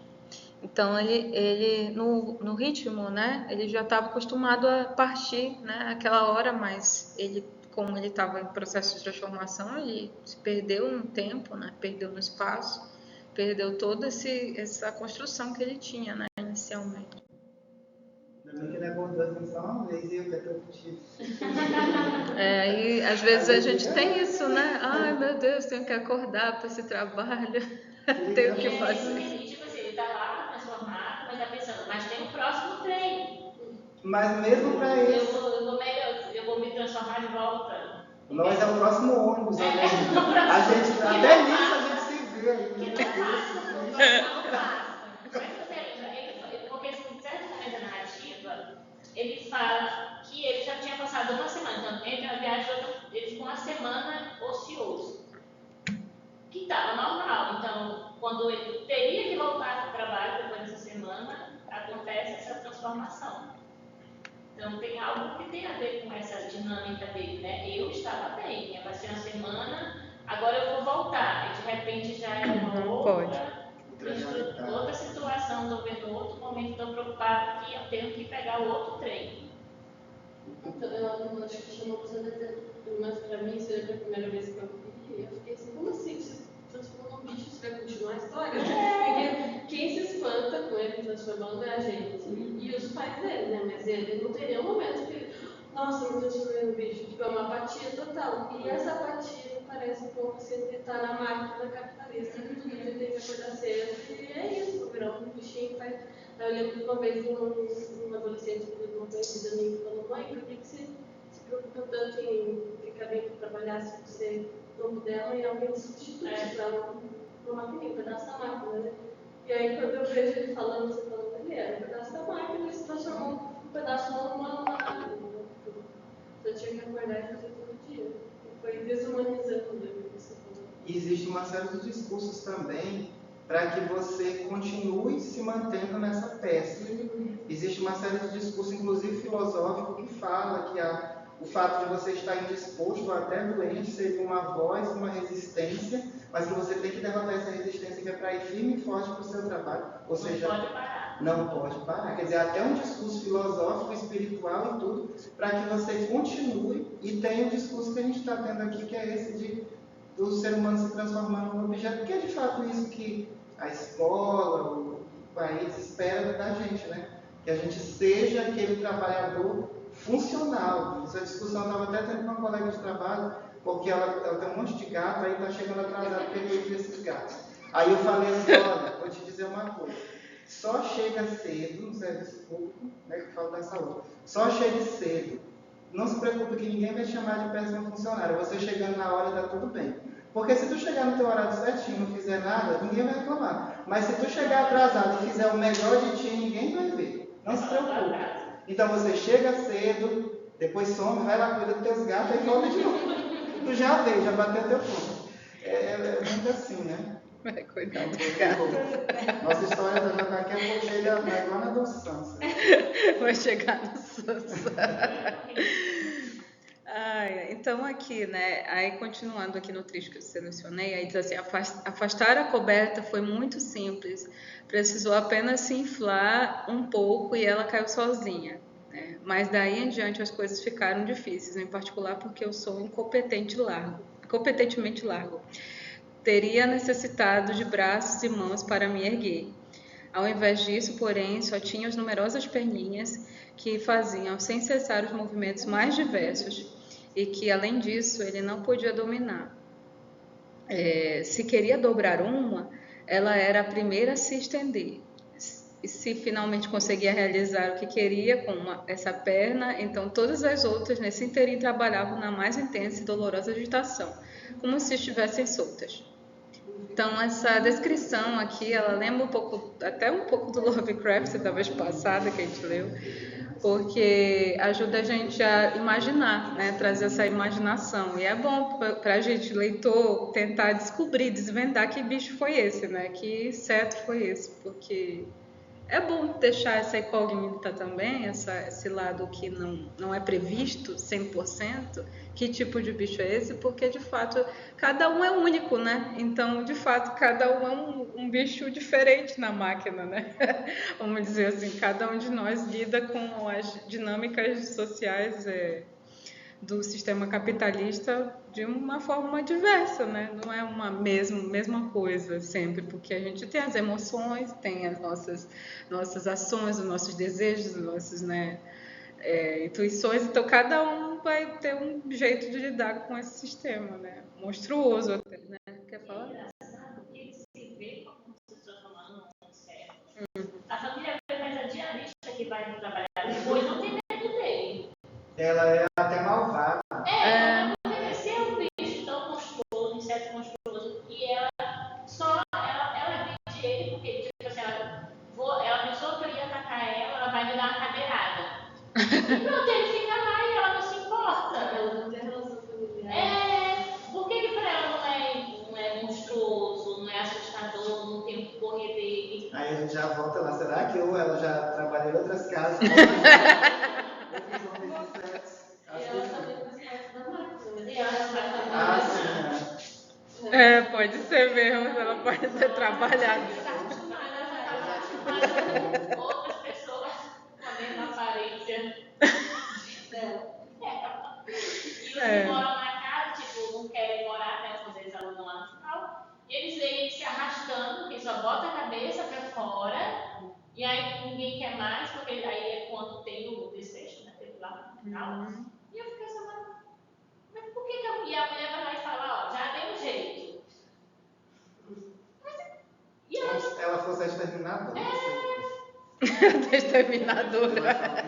Então ele no ritmo, né? Ele já estava acostumado a partir, né? Aquela hora, mas como ele estava em processo de transformação, ele se perdeu no tempo, né? Perdeu no espaço, perdeu toda essa construção que ele tinha, né? Inicialmente. Ainda bem que ele acordou assim só uma vez e eu repetitivo. E às vezes a gente tem isso, né? Ai, meu Deus, tenho que acordar para esse trabalho, tenho que fazer. Tipo assim, ele tá lá transformado, mas tá pensando, mas tem o próximo trem. Mas mesmo para ele. Eu vou me transformar de volta. Nós é o próximo ônibus, a gente até nisso a gente se vê aí. Que não passa. Porque em certo momento da narrativa, ele fala que ele já tinha passado uma semana. Então, entre a viagem e outra, ele ficou uma semana ocioso. Que estava normal. Então, quando ele teria que voltar para o trabalho depois dessa semana, acontece essa transformação. Então, tem algo que tem a ver com essa dinâmica dele, né? Eu estava bem, ia passar uma semana, agora eu vou voltar. E de repente já é uma outra situação, estou vendo outro momento, estou preocupado que eu tenho que pegar o outro trem. Então, eu acho que chamou você de ter, pelo menos para mim, isso foi a primeira vez que eu vi, eu fiquei assim, como assim? Você transformou num bicho, você vai continuar a história? Porque quem se espanta com ele transformando é a gente. E os pais dele, né? Mas ele não tem nenhum momento que, nossa, eu me transformei num bicho. Tipo, é uma apatia total. E essa apatia parece um pouco assim, ele tá na máquina capitalista, que tudo ele tem que acordar cedo. E é isso, virar um bichinho que faz. Eu lembro que uma vez um adolescente de uma conhecida minha falou, mãe, por que você se preocupa tanto em ficar bem para trabalhar se você não puder amanhã alguém substitui para uma maquininha, um pedaço da máquina, né? E aí quando eu vejo ele falando, você falando, ele era um pedaço da máquina, ele se transformou um pedaço humano na máquina. Eu tinha que acordar e fazer todo dia. E foi desumanizando o que você falou. E existe uma série de discursos também para que você continue se mantendo nessa peça. Existe uma série de discursos, inclusive filosófico, que fala que o fato de você estar indisposto, até doente, seria uma voz, uma resistência, mas que você tem que derrotar essa resistência que é para ir firme e forte para o seu trabalho. Ou seja, não pode parar. Não pode parar. Quer dizer, até um discurso filosófico, espiritual e tudo, para que você continue e tenha o discurso que a gente está tendo aqui, que é esse do ser humano se transformar num objeto, porque é de fato isso que a escola, o país espera da gente, né? Que a gente seja aquele trabalhador funcional. Essa discussão estava até tendo com uma colega de trabalho, porque ela tem um monte de gato, aí está chegando atrasado porque ele cuida desses gatos. Aí eu falei assim, olha, vou te dizer uma coisa, só chega cedo no serviço público, né, que eu falo da saúde, só chegue cedo. Não se preocupe que ninguém vai chamar de péssimo funcionário, você chegando na hora está tudo bem. Porque se tu chegar no teu horário certinho e não fizer nada, ninguém vai reclamar. Mas se tu chegar atrasado e fizer o melhor de ti, ninguém vai ver. Não se preocupe. Então você chega cedo, depois some, vai lá, cuida dos teus gatos e volta de novo. Tu já veio, já bateu teu ponto. É muito assim, né? Vai cuidar dos gatos. Nossa história daqui a pouco chega igual na do Sansa. Vai chegar no Sansa. Então aqui, né, aí continuando aqui no trecho que eu mencionei, aí diz assim, afastar a coberta foi muito simples, precisou apenas se inflar um pouco e ela caiu sozinha, né? Mas daí em diante as coisas ficaram difíceis, em particular porque eu sou incompetentemente largo. Teria necessitado de braços e mãos para me erguer. Ao invés disso, porém, só tinha as numerosas perninhas que faziam sem cessar os movimentos mais diversos e que, além disso, ele não podia dominar. Se queria dobrar uma, ela era a primeira a se estender. E se finalmente conseguia realizar o que queria com essa perna, então todas as outras nesse inteirinho trabalhavam na mais intensa e dolorosa agitação, como se estivessem soltas. Então, essa descrição aqui, ela lembra até um pouco do Lovecraft, talvez passada, que a gente leu, porque ajuda a gente a imaginar, né? Trazer essa imaginação. E é bom para a gente, leitor, tentar descobrir, desvendar que bicho foi esse, né? Que inseto foi esse, porque é bom deixar essa incógnita também, esse lado que não é previsto 100%, que tipo de bicho é esse, porque de fato cada um é único, né? Então, de fato, cada um é um bicho diferente na máquina, né? Vamos dizer assim, cada um de nós lida com as dinâmicas sociais do sistema capitalista de uma forma diversa, né? Não é uma mesma coisa sempre, porque a gente tem as emoções, tem as nossas ações, os nossos desejos, as nossas, né, intuições, então cada um vai ter um jeito de lidar com esse sistema, né? Monstruoso até, né? Quer falar? É engraçado que ele se vê como se transformando num certo. A família vê mais a diarista que vai trabalhar depois, não tem medo dele. Ela é até malvada. Porque é um bicho tão monstruoso, um inseto monstruoso, e ela vende ele porque, tipo assim, ela pensou que eu ia atacar ela vai me dar uma cadeirada. E pronto, ele fica lá e ela não se importa. Ela não tem relação familiar. Por que pra ela não é monstruoso, não é assustador, não tem o que correr dele? Aí a gente já volta lá. Será que ela já trabalhou em outras casas? Outros homens insetos? E ela também faz parte da máquina, mas E ela faz também. Ah, sim. Pode ser mesmo, ela pode ter trabalhado. Outras pessoas com a mesma aparência. E os que moram na casa, tipo, não querem morar, né? Às vezes alugam lá no final. E eles veem ele se arrastando, que só bota a cabeça pra fora. E aí ninguém quer mais, porque aí é quando tem o desfecho, né? Tem lá no final. E eu fiquei assim, mas por que a mulher vai lá e fala, ó, já deu um jeito? E Ela fosse a exterminadora. Exterminadora.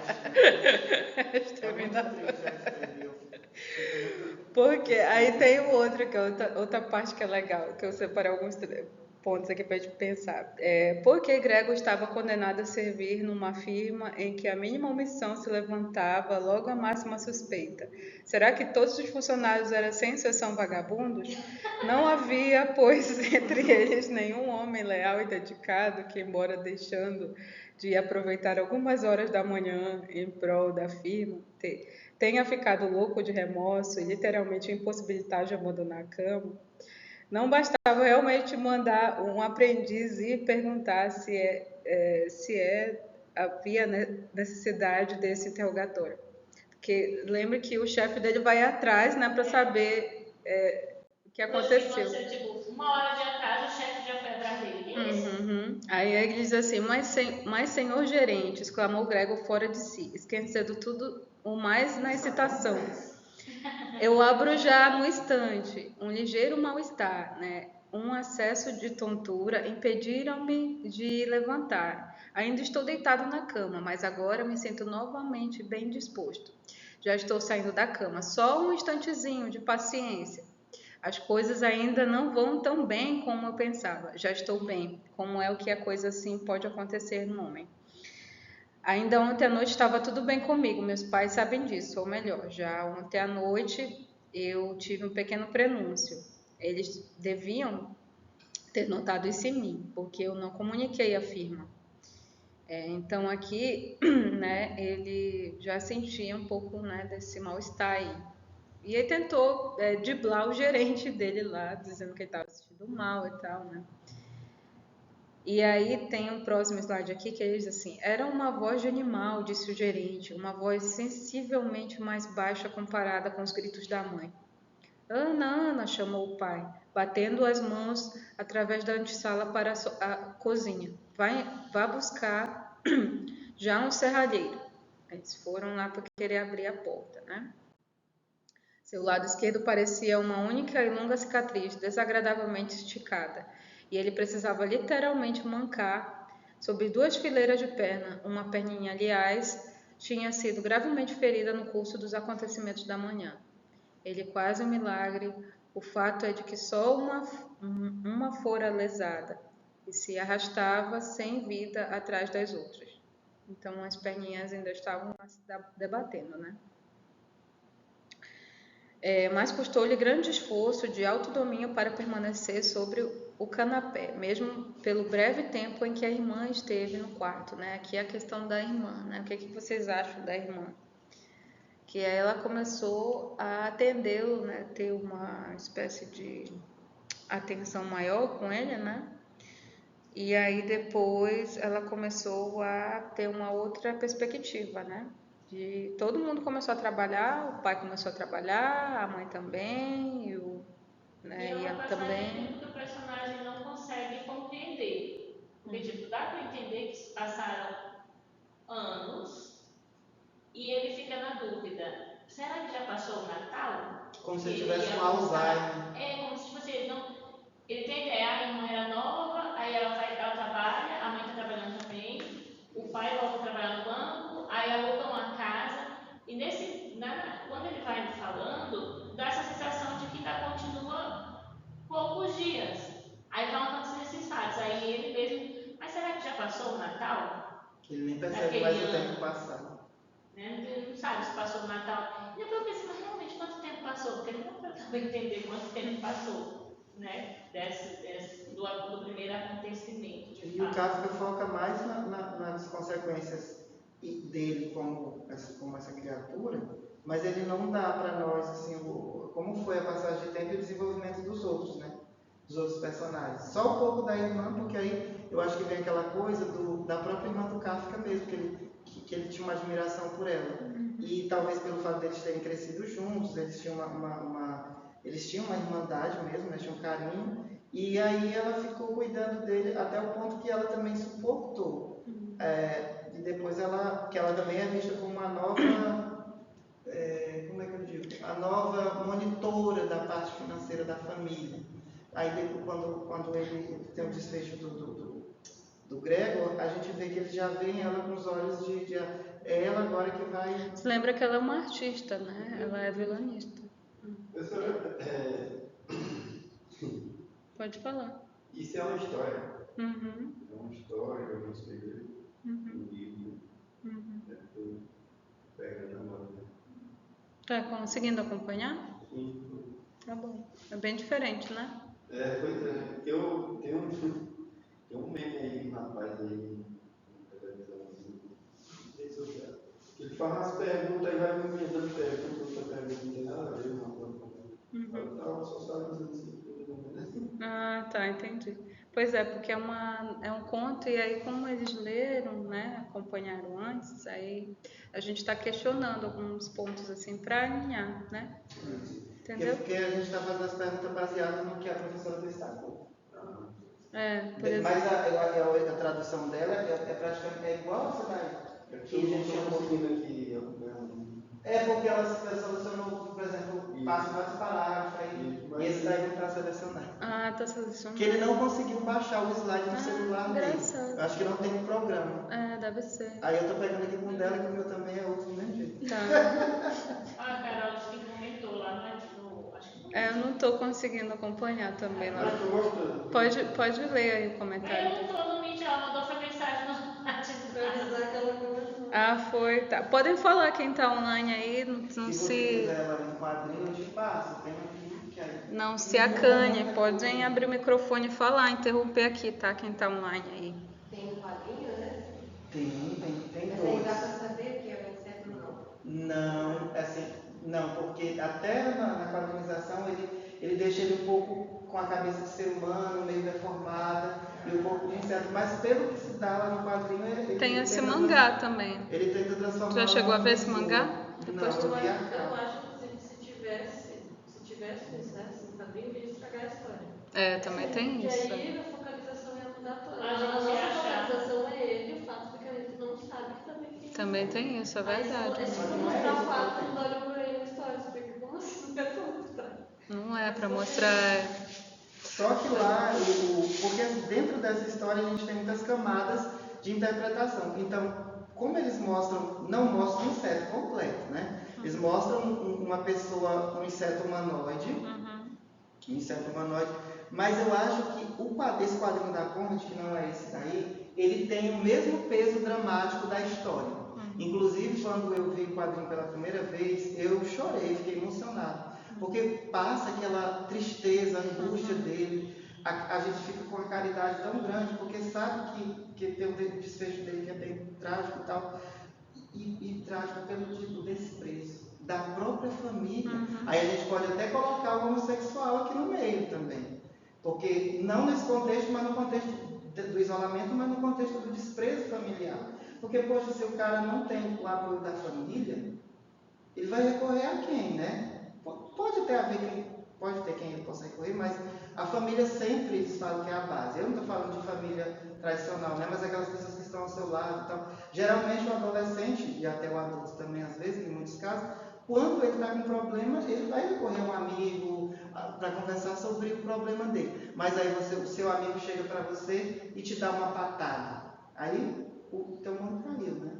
Exterminadora. Porque aí tem o outro, que é outra parte que é legal, que eu separei alguns pontos aqui para a gente pensar. Por que Gregor estava condenado a servir numa firma em que a mínima omissão se levantava logo a máxima suspeita? Será que todos os funcionários eram, sem exceção, vagabundos? Não havia, pois, entre eles nenhum homem leal e dedicado que, embora deixando de aproveitar algumas horas da manhã em prol da firma, tenha ficado louco de remorso e literalmente impossibilitado de abandonar a cama. Não bastava realmente mandar um aprendiz ir perguntar se havia necessidade desse interrogatório. Porque lembre que o chefe dele vai atrás, né, para saber o que aconteceu. Você, tipo, uma hora de atrás o chefe já foi atrás dele. Que é isso? Aí ele diz assim, mas senhor gerente, exclamou Gregor fora de si, esquecendo o mais na excitação. Eu abro já no instante, um ligeiro mal-estar, né? Um acesso de tontura impediram-me de levantar. Ainda estou deitado na cama, mas agora me sinto novamente bem disposto. Já estou saindo da cama, só um instantezinho de paciência. As coisas ainda não vão tão bem como eu pensava. Já estou bem, como é o que a coisa assim pode acontecer no homem. Ainda ontem à noite estava tudo bem comigo, meus pais sabem disso, ou melhor, já ontem à noite eu tive um pequeno prenúncio. Eles deviam ter notado isso em mim, porque eu não comuniquei a firma. Então aqui, né, ele já sentia um pouco, né, desse mal-estar aí. E ele tentou driblar o gerente dele lá, dizendo que ele estava se sentindo mal e tal, né? E aí tem um próximo slide aqui que ele diz assim: era uma voz de animal, disse o gerente, uma voz sensivelmente mais baixa comparada com os gritos da mãe. Ana, Ana, chamou o pai, batendo as mãos através da antessala para a cozinha. Vá buscar já um serralheiro. Eles foram lá para querer abrir a porta, né? Seu lado esquerdo parecia uma única e longa cicatriz, desagradavelmente esticada, e ele precisava literalmente mancar sobre 2 fileiras de perna. Uma perninha, aliás, tinha sido gravemente ferida no curso dos acontecimentos da manhã. Ele quase um milagre. O fato é de que só uma fora lesada e se arrastava sem vida atrás das outras. Então as perninhas ainda estavam se debatendo, né? Mas custou-lhe grande esforço de autodomínio para permanecer sobre o canapé, mesmo pelo breve tempo em que a irmã esteve no quarto, né? Aqui é a questão da irmã, né? O que vocês acham da irmã? Que ela começou a atendê-lo, né? Ter uma espécie de atenção maior com ele, né? E aí depois ela começou a ter uma outra perspectiva, né? De todo mundo começou a trabalhar, o pai começou a trabalhar, a mãe também, E é e uma ela passagem também. que o personagem não consegue compreender. Porque, tipo, dá para entender que se passaram anos e ele fica na dúvida. Será que já passou o Natal? Como se Que ele ele tivesse ia um almoçar. Alzheimer. É como se, tipo assim, ele tem ideia, a irmã era nova, aí ela trabalha, a mãe está trabalhando também, o pai volta a trabalhar no banco, aí alugam a casa, e quando ele vai falando, dá essa sensação de que ainda continua poucos dias. Aí vão acontecendo esses fatos, aí ele mesmo, mas será que já passou o Natal? Ele nem percebe Daquele mais o ano, tempo passar. né? Ele não sabe se passou o Natal. E depois eu pensei, mas realmente quanto tempo passou? Porque não dá para entender quanto tempo passou, né? Do primeiro acontecimento, de E o fato. Kafka foca mais nas consequências dele como essa criatura, mas ele não dá para nós assim, como foi a passagem de tempo e o desenvolvimento dos outros, né? Dos outros personagens. Só um pouco da irmã, porque aí eu acho que vem aquela coisa da própria irmã do Kafka mesmo, que ele tinha uma admiração por ela. E talvez pelo fato deles terem crescido juntos, eles tinham eles tinham uma irmandade mesmo, né? Tinham um carinho. E aí ela ficou cuidando dele até o ponto que ela também suportou. E depois que ela também é vista como uma nova, como é que eu digo? A nova monitora da parte financeira da família. Aí depois, quando ele tem o desfecho do Gregor, a gente vê que ele já vê ela com os olhos é ela agora que vai... Você lembra que ela é uma artista, né? Ela é violonista. Pode falar. Isso é uma história. Uhum. É uma história, eu não sei, um livro. Estou pegando agora. Tá conseguindo acompanhar? Sim. Tá bom. É bem diferente, né? Pois é. Tem um meme aí, um rapaz aí, na televisão, assim, rede social. Ele faz as perguntas e vai me inventando perguntas, outra pergunta não tem nada a ver, uma coisa com outra. Eu estava socializando assim, Ah, tá, entendi. Pois é, porque é um conto, e aí como eles leram, né, acompanharam antes, aí a gente está questionando alguns pontos assim para alinhar, né? Entendeu? Porque a gente está fazendo as perguntas baseadas no que a professora destacou. Por exemplo. Mas a tradução dela é praticamente igual a essa daí. Que a gente tinha conseguido aqui, É porque ela selecionou, por exemplo, passa vários parágrafos aí, e esse daí não está selecionado. Ah, tá selecionado. Que ele não conseguiu baixar o slide no celular dele. engraçado. Eu acho que não tem um programa. Deve ser. Aí eu tô pegando aqui com o dela, que o meu também é outro do mesmo jeito. Tá. A Carol disse que comentou lá no acho que Eu não tô conseguindo acompanhar também lá. Mas tô mostrando. Pode ler aí o Mas comentário. eu não tô no Meet, ela mandou essa mensagem no WhatsApp. Pra avisar que ela comentou. Ah, foi, tá. Podem falar quem tá online aí, Se você quiser ela em quadrinho, eu te passo. Tem aqui que aí. não se acanhe. Podem abrir o microfone e falar, interromper aqui, tá? Quem tá online aí. Tem um quadrinho, né? Tem Mas dois. aí dá pra saber o que é o inseto ou não? Não, assim, não, porque até na quadrinização ele deixa ele um pouco com a cabeça de ser humano, meio deformada, e o corpo de inseto, mas pelo que se dá lá no quadrinho, ele Tem esse tenta mangá também. Ele tenta transformar. Já chegou a ver esse num mangá? besouro. Depois Não, tu eu vi a Eu capa. acho, inclusive, que se tivesse um inseto no quadrinho, ia estragar a história. Também tem Porque isso. aí a focalização ia mudar toda. A gente nossa acha- focalização é ele, o fato de que a gente não sabe que também tem. Também tem isso, é verdade. Aí se for mostrar o fato do Dorian Gray na história, você fica, como assim? Não é pra mostrar. Não é pra mostrar. Só que lá, porque dentro dessa história a gente tem muitas camadas de interpretação. Então, como eles mostram, não mostram um inseto completo, né? Eles mostram uma pessoa, um inseto humanoide, mas eu acho que esse quadrinho da Conrad, que não é esse daí, ele tem o mesmo peso dramático da história. Inclusive, quando eu vi o quadrinho pela primeira vez, eu chorei, fiquei emocionado. Porque passa aquela tristeza, angústia dele, a gente fica com uma caridade tão grande, porque sabe que tem um desfecho dele que é bem trágico e tal, e trágico pelo tipo desprezo da própria família. Aí a gente pode até colocar o homossexual aqui no meio também, porque não nesse contexto, mas no contexto do isolamento, mas no contexto do desprezo familiar. Porque, poxa, se o cara não tem o apoio da família, ele vai recorrer a quem, né? Pode ter quem ele possa recorrer, mas a família sempre eles falam que é a base. Eu não estou falando de família tradicional, né? Mas aquelas pessoas que estão ao seu lado e tal. Geralmente o adolescente, e até o adulto também às vezes, em muitos casos, quando ele está com um problema, ele vai recorrer a um amigo para conversar sobre o problema dele. Mas aí o seu amigo chega para você e te dá uma patada. Aí o teu mundo caiu, né?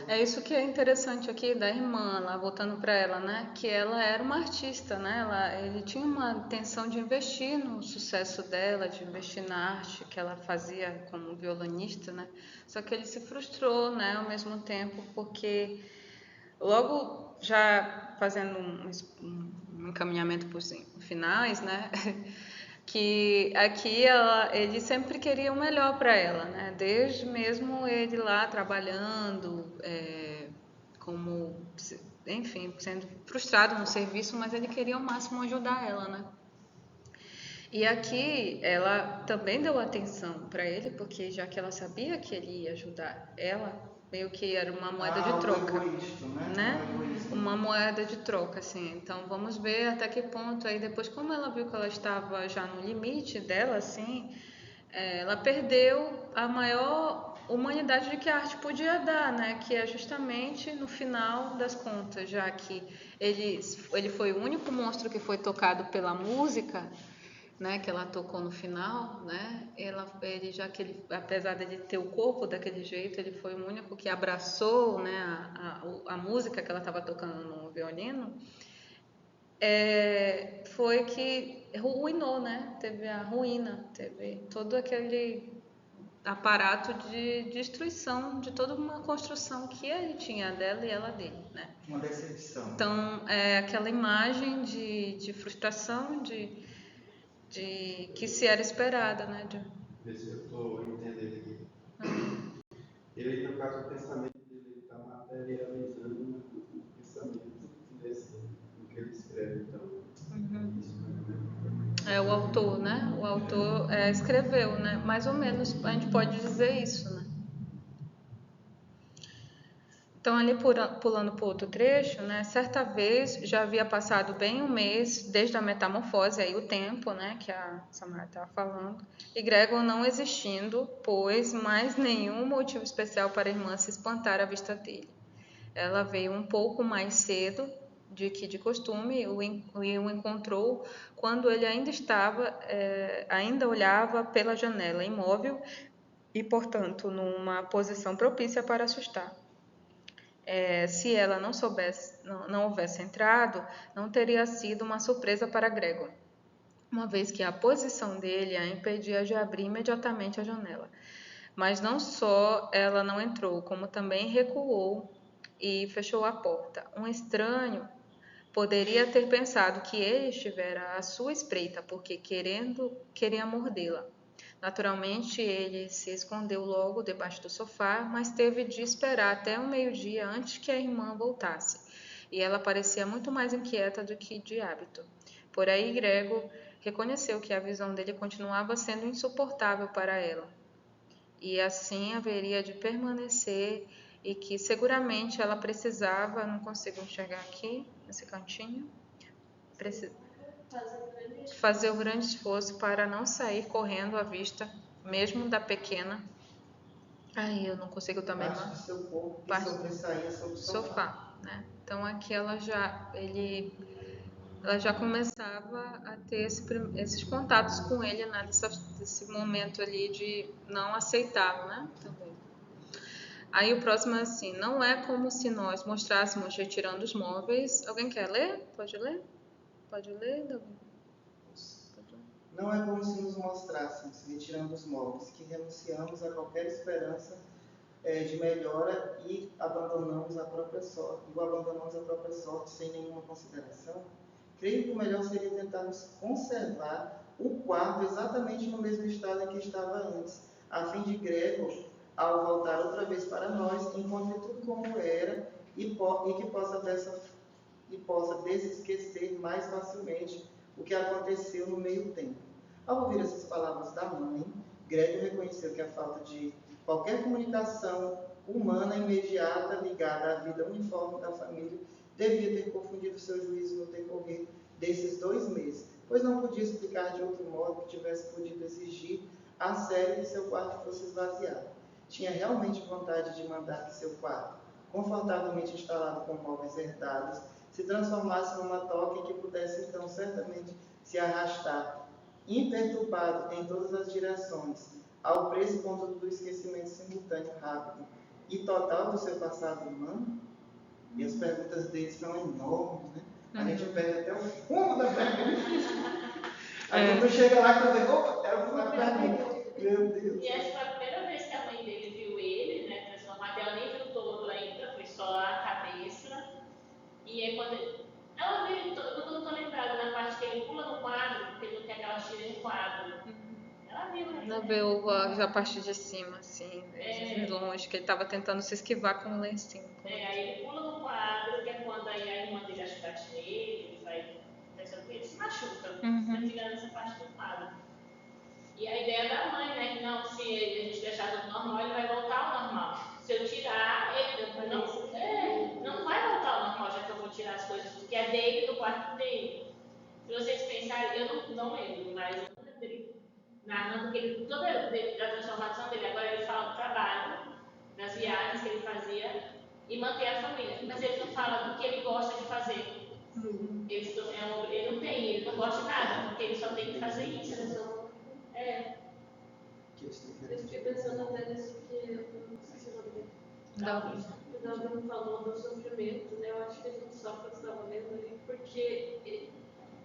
É isso que é interessante aqui da irmã, lá voltando para ela, né? Que ela era uma artista, né? Ele tinha uma intenção de investir no sucesso dela, de investir na arte que ela fazia como violonista, né? Só que ele se frustrou, né? Ao mesmo tempo, porque logo já fazendo um encaminhamento para os finais, né? Que aqui ele sempre queria o melhor para ela, né? Desde mesmo ele lá trabalhando, enfim, sendo frustrado no serviço, mas ele queria ao máximo ajudar ela, né? E aqui ela também deu atenção para ele, porque já que ela sabia que ele ia ajudar ela, meio que era uma moeda de troca, né? Uma moeda de troca, assim. Então vamos ver até que ponto aí depois, como ela viu que ela estava já no limite dela, assim, ela perdeu a maior humanidade de que a arte podia dar, né? Que é justamente no final das contas, já que ele foi o único monstro que foi tocado pela música, né, que ela tocou no final, né? Apesar de ele ter o corpo daquele jeito, ele foi o único que abraçou, né, a música que ela estava tocando no violino. Foi que ruinou, né? Teve a ruína, teve todo aquele aparato de destruição de toda uma construção que ele tinha dela e ela dele, né? Uma decepção. Então, aquela imagem de frustração, de que se era esperada, né? Ver se eu estou entendendo aqui. Ele, no caso, o pensamento dele, ele está materializando o pensamento desse, do que ele escreve. Então, o autor, né? O autor escreveu, né? Mais ou menos, a gente pode dizer isso, né? Então, ali pulando para outro trecho, né? Certa vez, já havia passado bem um mês desde a metamorfose, aí o tempo, né? Que a Samara estava falando, e Gregor não existindo, pois mais nenhum motivo especial para a irmã se espantar à vista dele. Ela veio um pouco mais cedo de que de costume e o encontrou quando ele ainda olhava pela janela imóvel e, portanto, numa posição propícia para assustar. Se ela não houvesse entrado, não teria sido uma surpresa para Gregor, uma vez que a posição dele a impedia de abrir imediatamente a janela. Mas não só ela não entrou, como também recuou e fechou a porta. Um estranho poderia ter pensado que ele estivera à sua espreita, porque queria mordê-la. Naturalmente, ele se escondeu logo debaixo do sofá, mas teve de esperar até o meio-dia antes que a irmã voltasse, e ela parecia muito mais inquieta do que de hábito. Por aí, Gregor reconheceu que a visão dele continuava sendo insuportável para ela, e assim haveria de permanecer, e que seguramente ela precisava, não consigo enxergar aqui, nesse cantinho, fazer um grande esforço para não sair correndo à vista, mesmo da pequena. Aí eu não consigo também. Parte do seu corpo que sobressaía sobre o sofá. Né? Então aqui ela já começava a ter esses contatos com ele, né? Desse momento ali de não aceitá-lo, né? Também. Aí o próximo é assim: não é como se nós mostrássemos retirando os móveis. Alguém quer ler? Pode ler? Pode ler, Davi? Não é como se nos mostrássemos, retirando os móveis, que renunciamos a qualquer esperança de melhora e abandonamos a própria sorte sem nenhuma consideração. Creio que o melhor seria tentarmos conservar o quarto exatamente no mesmo estado em que estava antes, a fim de Gregor, ao voltar outra vez para nós, encontre tudo como era e que possa desesquecer mais facilmente o que aconteceu no meio tempo. Ao ouvir essas palavras da mãe, Gregor reconheceu que a falta de qualquer comunicação humana imediata ligada à vida uniforme da família devia ter confundido seu juízo no decorrer desses 2 meses, pois não podia explicar de outro modo que tivesse podido exigir a sério que seu quarto fosse esvaziado. Tinha realmente vontade de mandar que seu quarto, confortavelmente instalado com móveis herdados, se transformasse numa toca em que pudesse então certamente se arrastar, imperturbado em todas as direções, ao preço ponto do esquecimento simultâneo, rápido e total do seu passado humano? E as perguntas deles são enormes, né? A gente perde até o fundo da pergunta. Aí quando chega lá, quando opa, é uma pergunta. Meu Deus. E essa foi a primeira vez que a mãe dele viu ele, né, transformado. Ela nem viu todo ainda, foi só a cabeça. E aí quando ela viu, eu não tô lembrada na parte que ele pula no quadro, porque ele não quer que ela tire um quadro. Ela viu, né? Ela viu a parte de cima, assim, de longe, que ele estava tentando se esquivar com o lencinho. Aí ele pula no quadro, que é quando aí a irmã dele acho que bate nele, ele vai pensando que ele se machuca, ele fica nessa parte do quadro. E a ideia da mãe, né, que não, se a gente deixar tudo normal, ele vai voltar ao normal. Se eu tirar, ele não vai voltar ao normal, já que eu vou tirar as coisas que é dele do quarto dele. Se vocês pensarem, eu não lembro, mas eu não lembro dele narrando que ele, toda a transformação dele, agora ele fala do trabalho, das viagens que ele fazia e manter a família, mas ele não fala do que ele gosta de fazer. Ele não gosta de nada, porque ele só tem que fazer isso. Eu fiquei pensando até nisso que não sei se eu vou ver. O Davi falou do sofrimento, né? Eu acho que a gente sofre quando estava lendo ali, porque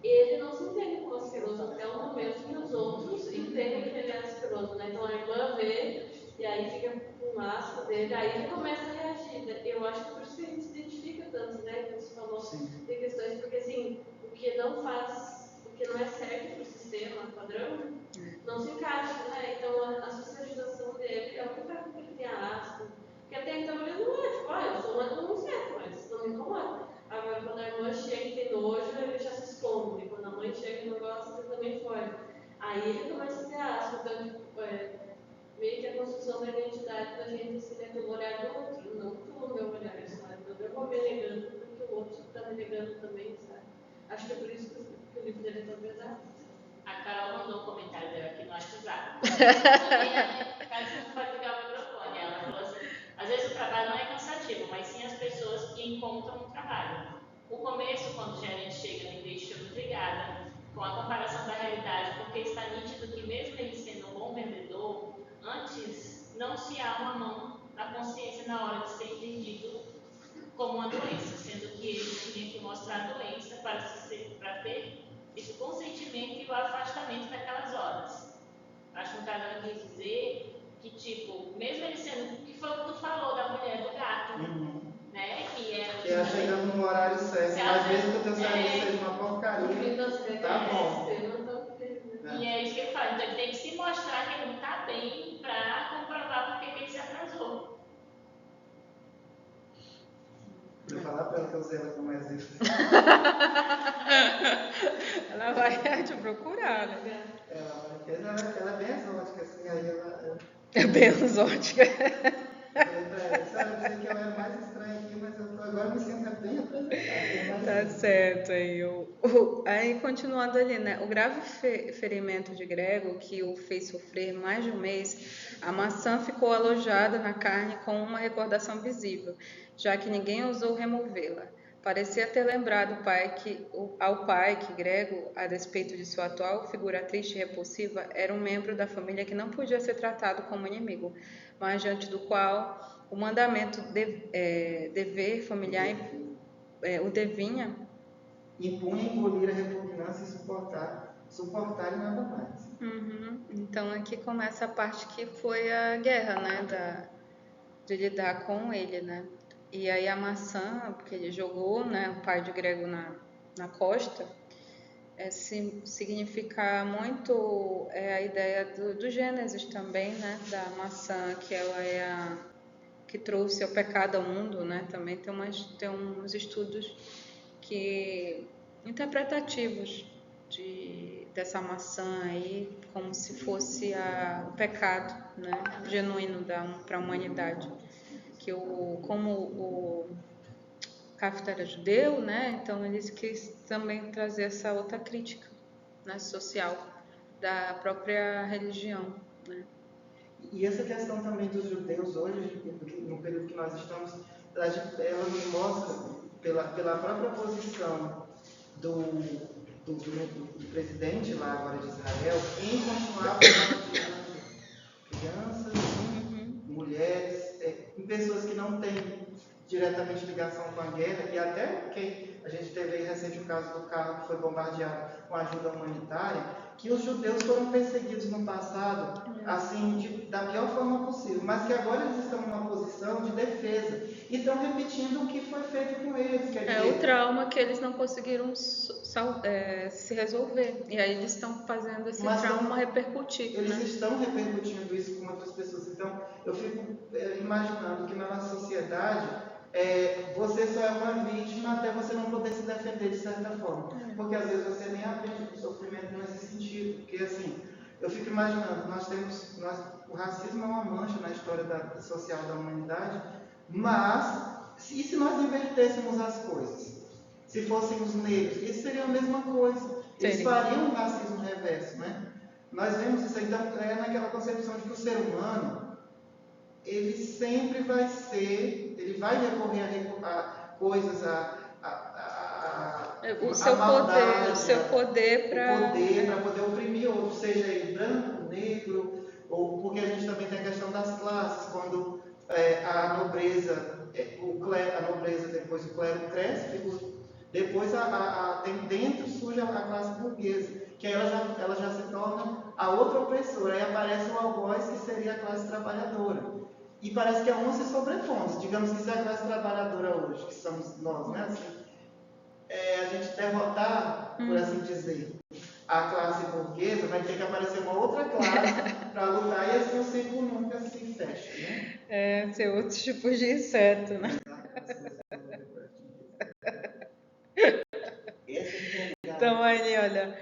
ele não se entende como asqueroso até o momento que os outros entendem que ele é asqueroso, né? Então a irmã vê, e aí fica com o asco dele, aí ele começa a reagir, né? Eu acho que por isso que a gente se identifica tanto, né? Como você falou, de questões, porque assim, o que não é certo para o sistema padrão, não se encaixa, né? Então a socialização dele é o que faz com que ele tenha asco, porque até então ele não é, tipo, eu sou uma não certo, mas não me incomoda. Agora, quando a irmã chega e tem nojo, ele já se esconde. E quando a mãe chega e não gosta, ele também foge. Aí ele começa a ter asco. Então, tipo, meio que a construção da identidade da gente assim, é pelo olhar do outro, não pelo meu olhar, sabe? Então, eu vou me negando porque o outro está me negando também, sabe? Acho que é por isso que o livro dele é tão pesado. A Carol mandou um comentário dela aqui no WhatsApp. Cara, você não pode ligar o microfone. Ela falou assim: às vezes o trabalho não é cansativo, mas sim as pessoas associar uma mão à consciência na hora de ser entendido como uma doença, sendo que ele tinha que mostrar a doença para ter esse consentimento e o afastamento daquelas horas. Acho que no caso ela quis dizer que, tipo, mesmo ele sendo, que foi o que tu falou da mulher do gato, né? Que ela chega no horário certo, mas mesmo que o teu serviço seja uma No porcaria, fim das contas, tá bom. eu não tô querendo. E é isso que ele fala. Então ele tem que se mostrar que ele não tá bem para comprovar por que ele se atrasou. Vou falar pra ela que eu usei ela como exemplo. Ela vai te procurar, né? Ela é bem exótica, assim, aí ela. É bem exótica. Eu falei pra ela, sabe, eu pensei que ela era mais estranha aqui, mas eu agora me sinto bem apresentada. Tá certo aí. Aí, continuando ali, né? O grave ferimento de Grego, que o fez sofrer mais de um mês, a maçã ficou alojada na carne com uma recordação visível, já que ninguém ousou removê-la. Parecia ter lembrado ao pai que Grego, a despeito de sua atual figura triste e repulsiva, era um membro da família que não podia ser tratado como inimigo, mas diante do qual o mandamento dever familiar o devinha. Impunha engolir a repugnância e suportar e nada mais. Então aqui começa a parte que foi a guerra, né, de lidar com ele, né? E aí a maçã, porque ele jogou, né, o pai de Grego na costa, significa muito a ideia do Gênesis também, né, da maçã, que ela é a que trouxe o pecado ao mundo, né? Também tem uns estudos interpretativos dessa maçã aí, como se fosse o pecado, né? Genuíno para a humanidade. Como o Kafka era judeu, né? Então eles quis também trazer essa outra crítica, né, social da própria religião, né? E essa questão também dos judeus hoje, no período que nós estamos, ela nos mostra, pela própria posição do presidente lá agora de Israel, em continuar bombardeando crianças, mulheres, pessoas que não têm diretamente ligação com a guerra, e até porque a gente teve aí recente o caso do carro que foi bombardeado com ajuda humanitária, que os judeus foram perseguidos no passado, assim, da pior forma possível, mas que agora eles estão numa posição de defesa e estão repetindo o que foi feito com eles. Quer dizer, o trauma que eles não conseguiram se resolver, e aí eles estão fazendo esse trauma repercutir. Eles né? estão repercutindo isso com outras pessoas. Então, eu fico imaginando que na nossa sociedade, você só é uma vítima até você não poder se defender de certa forma. Porque às vezes você nem aprende com o sofrimento nesse sentido. Porque assim, eu fico imaginando, o racismo é uma mancha na história social da humanidade, mas e se nós invertêssemos as coisas? Se fôssemos negros, isso seria a mesma coisa. Eles fariam um racismo reverso, né? Nós vemos isso, então, naquela concepção de que o ser humano, ele sempre vai recorrer a coisas, o seu poder para poder oprimir outro, seja ele branco, negro, ou porque a gente também tem a questão das classes, quando a nobreza, depois o clero cresce, depois dentro surge a classe burguesa, que ela já se torna a outra opressora, aí aparece o algoz, que seria a classe trabalhadora. E parece que a uma se sobrepõe. Digamos que se a classe trabalhadora hoje, que somos nós, né, assim, a gente derrotar, por assim dizer, a classe burguesa, vai ter que aparecer uma outra classe para lutar, e assim o ciclo nunca se fecha, né? ser outros tipos de inseto, né? Então aí, olha,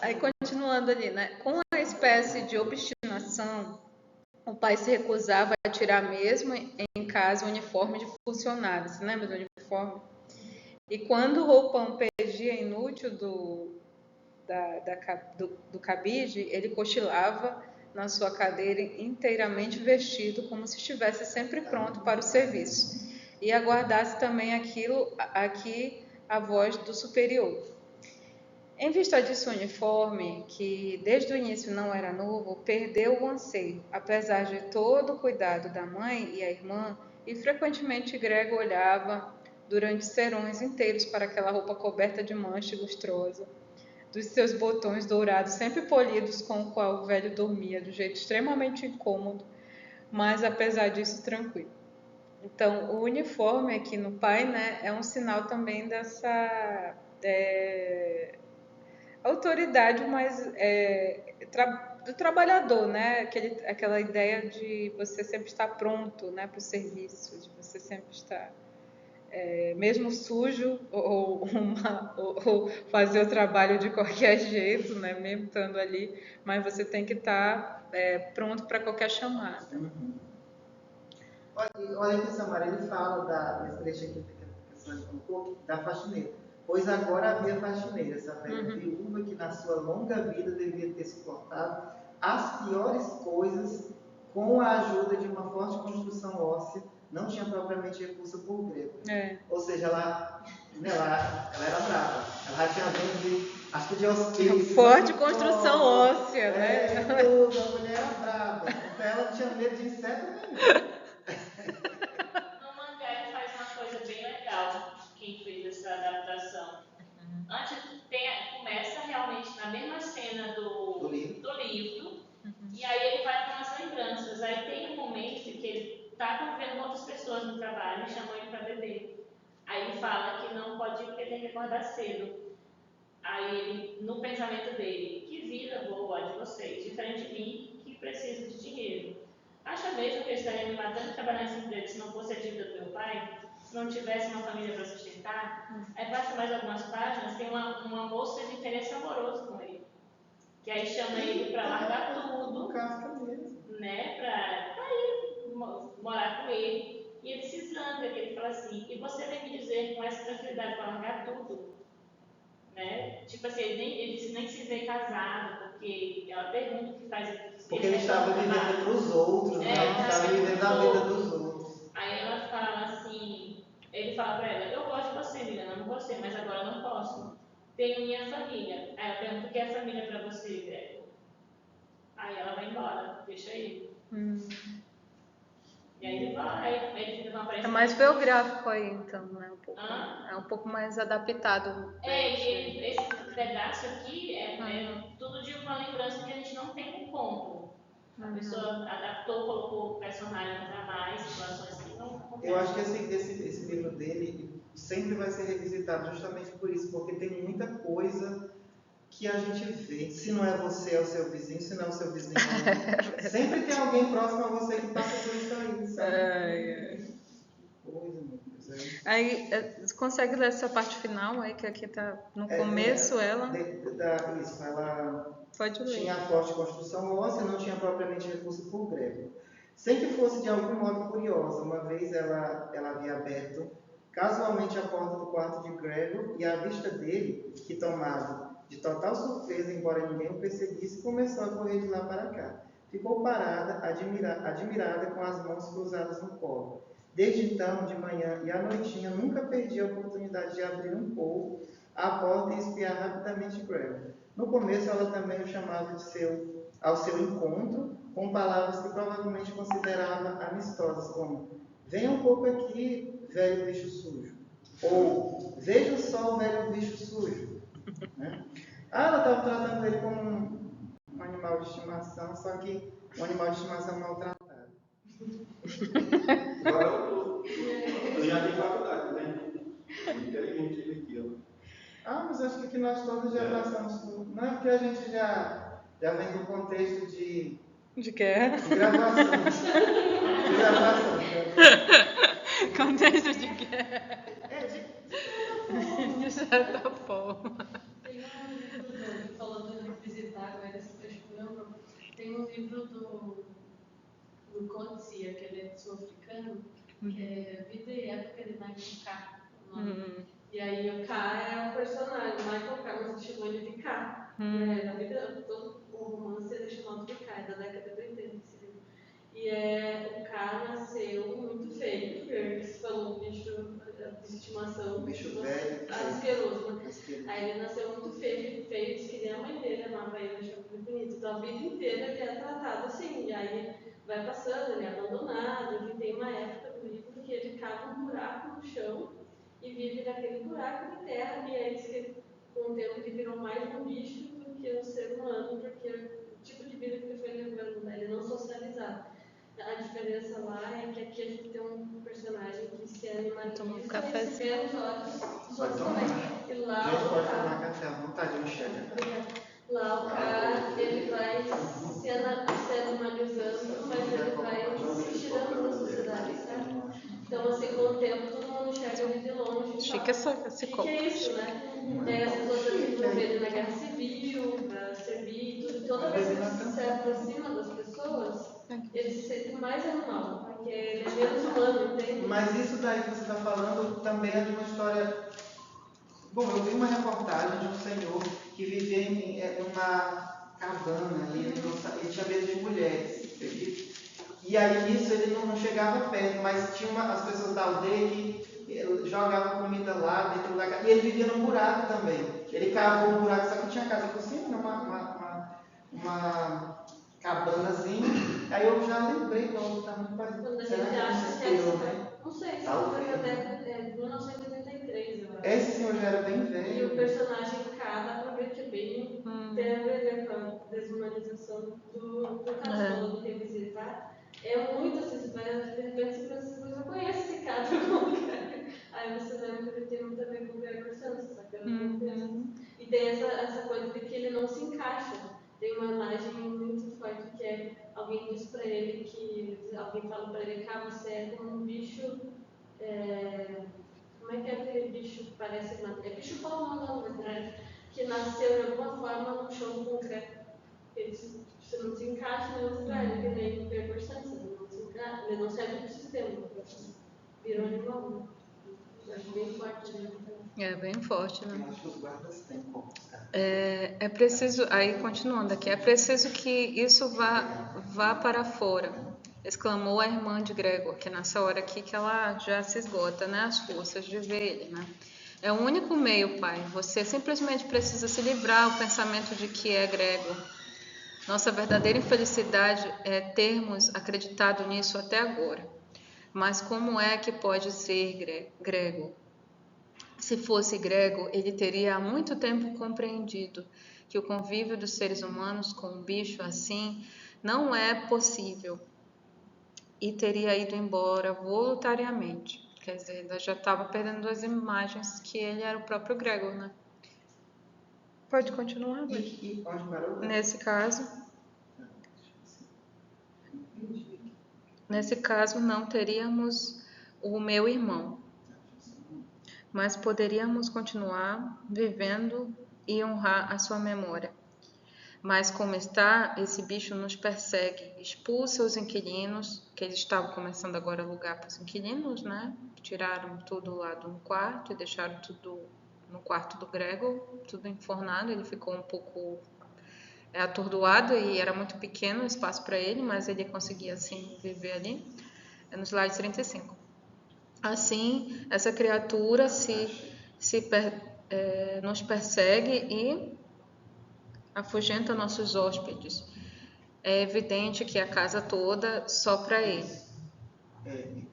aí continuando ali, né? Com a espécie de obstinação, o pai se recusava a tirar mesmo em casa o uniforme de funcionário. Você lembra do uniforme? E quando o roupão perdia inútil do cabide, ele cochilava na sua cadeira inteiramente vestido, como se estivesse sempre pronto para o serviço, e aguardasse também aqui a voz do superior. Em vista disso, o uniforme, que desde o início não era novo, perdeu o anseio, apesar de todo o cuidado da mãe e a irmã, e frequentemente Grego olhava durante serões inteiros para aquela roupa coberta de mancha e lustrosa, dos seus botões dourados sempre polidos com o qual o velho dormia, de jeito extremamente incômodo, mas apesar disso tranquilo. Então, o uniforme aqui no pai, né, é um sinal também dessa autoridade, mas do trabalhador, né? Aquela ideia de você sempre estar pronto, né, para o serviço, de você sempre estar mesmo sujo ou fazer o trabalho de qualquer jeito, né, mesmo estando ali, mas você tem que estar pronto para qualquer chamada. Olha aqui, Samara, ele fala nesse trecho aqui que a senhora colocou, da faxineira. Pois agora havia faxineira, essa velha viúva que na sua longa vida devia ter suportado as piores coisas com a ajuda de uma forte construção óssea, não tinha propriamente repulsa por grego. Ou seja, ela era brava. Ela tinha dentro de, acho que de hospício. Forte construção óssea, né? Tudo, a mulher era brava. Então ela não tinha medo de inseto nenhum. No mangá ele faz uma coisa bem legal, quem fez essa adaptação. Antes começa realmente na mesma cena do livro, e aí ele vai para umas lembranças. Aí tem um momento que ele está convivendo com outras pessoas no trabalho e chamam ele para beber. Aí ele fala que não pode ir porque tem que acordar cedo. Aí ele, no pensamento dele, que vida boa de vocês, diferente de mim, que preciso de dinheiro. Acha mesmo que eu estaria me matando de trabalhar nesse emprego se não fosse a dívida do meu pai? Se não tivesse uma família para sustentar? Aí passa mais algumas páginas, tem uma moça de interesse amoroso com ele. Que aí chama ele para largar tudo, né, para ir morar com ele. E ele se zanga, que ele fala assim, e você vem me dizer com essa tranquilidade para largar tudo? Né? Tipo assim, ele nem se vê casado, porque ela pergunta o que faz aqui. Porque ele estava vivendo para os outros, né? Ele estava vivendo a vida dos outros. Aí ela fala assim, ele fala para ela, eu gosto de você, Milena, amo você, mas agora não posso. Tenho minha família. Aí ela pergunta, o que é família para você, velho? Aí ela vai embora, deixa ele. E aí ele vai, ele fica com a É mais biográfico aí, então, né? É um pouco mais adaptado. E esse pedaço aqui é tudo de uma lembrança que a gente não tem um ponto. A pessoa adaptou, colocou personagens a mais, situações que não acontecem. Eu acho que esse livro dele sempre vai ser revisitado justamente por isso, porque tem muita coisa que a gente vê. Se não é você, é o seu vizinho. Se não é o seu vizinho, é sempre tem alguém próximo a você que passa por isso aí, sabe? Coisa, meu Deus. Aí, você consegue ler essa parte final aí, que aqui tá no começo, ela... Isso, ela Pode ler. tinha forte construção óssea, não tinha propriamente recurso por grego. Sem que fosse de algum modo curiosa, uma vez ela havia aberto casualmente a porta do quarto de Gregor e à vista dele, que tomado de total surpresa, embora ninguém o percebesse, começou a correr de lá para cá. Ficou parada, admirada, com as mãos cruzadas no colo. Desde então, de manhã e à noitinha, nunca perdi a oportunidade de abrir um pouco a porta e espiar rapidamente Gregor. No começo, ela também o chamava ao seu encontro, com palavras que provavelmente considerava amistosas, como venha um pouco aqui, velho bicho sujo. Ou veja só o velho bicho sujo. Né? Ela estava tratando ele como um animal de estimação, só que um animal de estimação maltratado. Agora eu já tenho faculdade, né? Inteligente ele aqui, ó. Mas acho que aqui nós todos já passamos por... Não é porque a gente já vem do contexto de guerra. De gravação. Contexto de guerra. De certa forma. Tem um livro falando de visitar agora esse texto, tem um livro do Coetzee, aquele sul-africano, que é Vida e Época de Michael K. E aí o K é o personagem, Michael K, mas chamou ele de K. Na vida, todo o romance ele é chamado de K, é da década de 80 esse livro. E o K nasceu muito feio, porque você falou bicho de estimação, bicho velho, asqueroso. Aí ele nasceu muito feio, diz que nem a mãe dele amava ele, achava ele bonito. Então a vida inteira ele é tratado assim, e aí vai passando, ele é abandonado, e tem uma época do livro que ele cava um buraco no chão e vive naquele buraco de terra, e aí diz que com o tempo ele virou mais um bicho do que um ser humano, porque o tipo de vida que ele foi levando, né? Ele não socializava. A diferença lá é que aqui a gente tem um personagem que se animaliza Toma um e se cafezinho. vê os olhos dos Pode outros tomar. também. E lá Gente, o pode cara, tomar café à vontade, não chega. lá o cara, ele vai se animalizando, mas ele vai se tirando da sociedade, sabe? Então, assim, com o tempo, todo mundo enxerga ele de longe. Chique esse Que copo. é isso, né? Daí as pessoas se envolverem na guerra civil, pra servir e tudo. Toda vez que ele se aproxima das pessoas, ele se sente mais animal, porque ele é menos humano, entende? Mas isso daí que você está falando também é de uma história. Bom, eu vi uma reportagem de um senhor que vivia em uma cabana e ele tinha medo de mulheres, acredita? E aí nisso ele não chegava perto, mas tinha as pessoas da aldeia que jogavam comida lá dentro da casa. E ele vivia num buraco também. Ele cavou um buraco, só que tinha casa por cima, né? Uma cabanazinha. Aí eu já lembrei, não, está muito parecido. Quando a Será gente que ele acha se que inspirou, né? não sei, se Talvez. foi da década de 1983, eu acho. Esse senhor já era bem E o velho. personagem K, dá pra ver que é bem tem a ver com a desumanização do caso todo revisitar. É muito assim, você vai, de repente você pensa, eu conheço esse cara de algum lugar. Aí você lembra que ele tem muito a ver com o Gregor Samsa, só que eu não conheço. E tem essa coisa de que ele não se encaixa. Tem uma imagem muito forte que é alguém diz pra ele alguém fala pra ele, K, você é como um bicho. Como é que é aquele bicho que parece é bicho palmão, na verdade, que nasceu de alguma forma no chão concreto. Você não se encaixa em outro lugar, ele nem Gregor Samsa, ele não serve para o sistema, virou animal. Eu acho bem forte, né? É bem forte, né? Eu acho que os guardas têm como. É preciso, aí continuando aqui, é preciso que isso vá para fora, exclamou a irmã de Gregor, que nessa hora aqui que ela já se esgota, né, as forças de ver ele, né? É o único meio, pai. Você simplesmente precisa se livrar do pensamento de que é Gregor. Nossa verdadeira infelicidade é termos acreditado nisso até agora. Mas como é que pode ser Gregor? Se fosse Gregor, ele teria há muito tempo compreendido que o convívio dos seres humanos com um bicho assim não é possível e teria ido embora voluntariamente. Quer dizer, ela já estava perdendo as imagens que ele era o próprio Gregor, né? Pode continuar, mas... E onde parou? Nesse caso não teríamos o meu irmão, mas poderíamos continuar vivendo e honrar a sua memória. Mas como está, esse bicho nos persegue, expulsa os inquilinos, que eles estavam começando agora a alugar para os inquilinos, né? Tiraram tudo lá do quarto e deixaram tudo no quarto do Gregor, tudo enfornado. Ele ficou um pouco atordoado e era muito pequeno o espaço para ele, mas ele conseguia assim viver ali. É no slide 35. Assim, essa criatura nos persegue e afugenta nossos hóspedes. É evidente que a casa toda só para ele.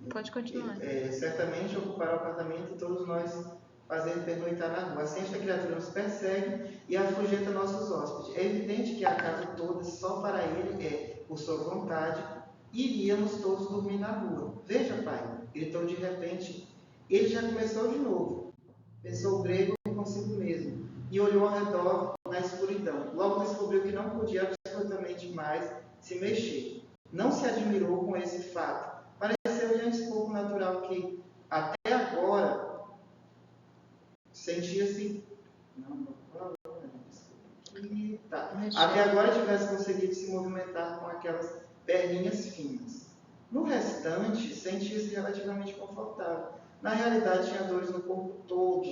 Pode continuar. Certamente ocupará o apartamento e todos nós fazendo pernoitar na rua. Assim esta criatura nos persegue e afugenta nossos hóspedes. É evidente que a casa toda só para ele por sua vontade, iríamos todos dormir na rua. Veja, pai, gritou de repente. Ele já começou de novo. Pensou o grego consigo mesmo e olhou ao redor na escuridão. Logo descobriu que não podia absolutamente mais se mexer. Não se admirou com esse fato. Pareceu-lhe antes pouco natural que, até agora, sentia-se... Até agora tivesse conseguido se movimentar com aquelas perninhas finas. No restante, sentia-se relativamente confortável. Na realidade, tinha dores no corpo todo,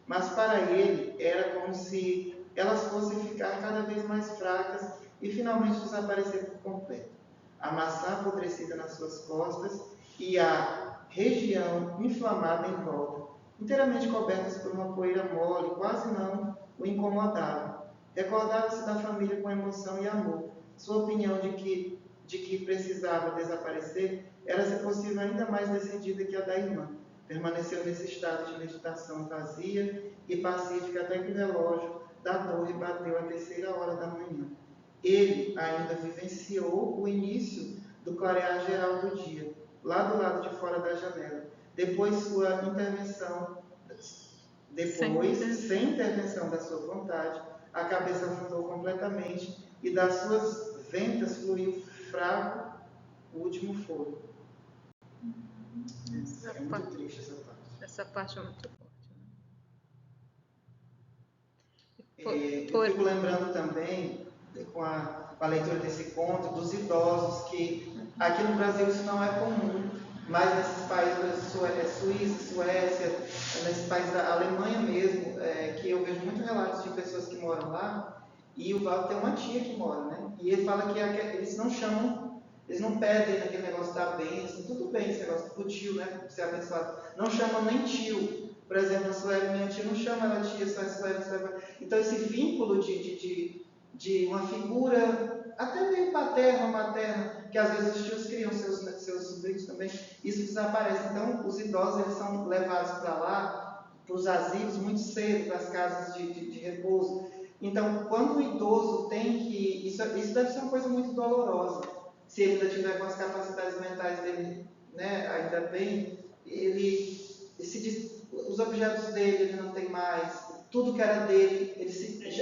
mas para ele era como se elas fossem ficar cada vez mais fracas e finalmente desaparecer por completo. A maçã apodrecida nas suas costas e a região inflamada em volta, inteiramente cobertas por uma poeira mole, quase não o incomodava. Recordava-se da família com emoção e amor. Sua opinião de que precisava desaparecer era, se possível, ainda mais decidida que a da irmã. Permaneceu nesse estado de meditação vazia e pacífica até que o relógio da torre bateu a 3ª hora da manhã. Ele ainda vivenciou o início do clarear geral do dia, lá do lado de fora da janela. Depois, sem intervenção da sua vontade, a cabeça afundou completamente e das suas ventas fluiu fraco o último fôlego. É muito triste essa parte. Essa parte é muito forte. Eu fico lembrando também, com a leitura desse conto, dos idosos, que aqui no Brasil isso não é comum, mas nesses países, Suíça, Suécia, nesses países da Alemanha mesmo, que eu vejo muitos relatos de pessoas que moram lá, e o Valdo tem uma tia que mora, né? E ele fala que eles não chamam, eles não pedem aquele negócio da bênção, tudo bem esse negócio do tio, né? Pra ser abençoado. Não chamam nem tio. Por exemplo, a Sueli, minha tia, não chama ela tia, só é Sueli. Então esse vínculo de uma figura, até meio paterna, materna, que às vezes os tios criam seus sobrinhos também, isso desaparece. Então os idosos, eles são levados para lá, para os asilos, muito cedo, para as casas de repouso. Então, quando o idoso tem que... Isso deve ser uma coisa muito dolorosa. Se ele ainda tiver com as capacidades mentais dele, né, ainda bem, os objetos dele ele não tem mais, tudo que era dele,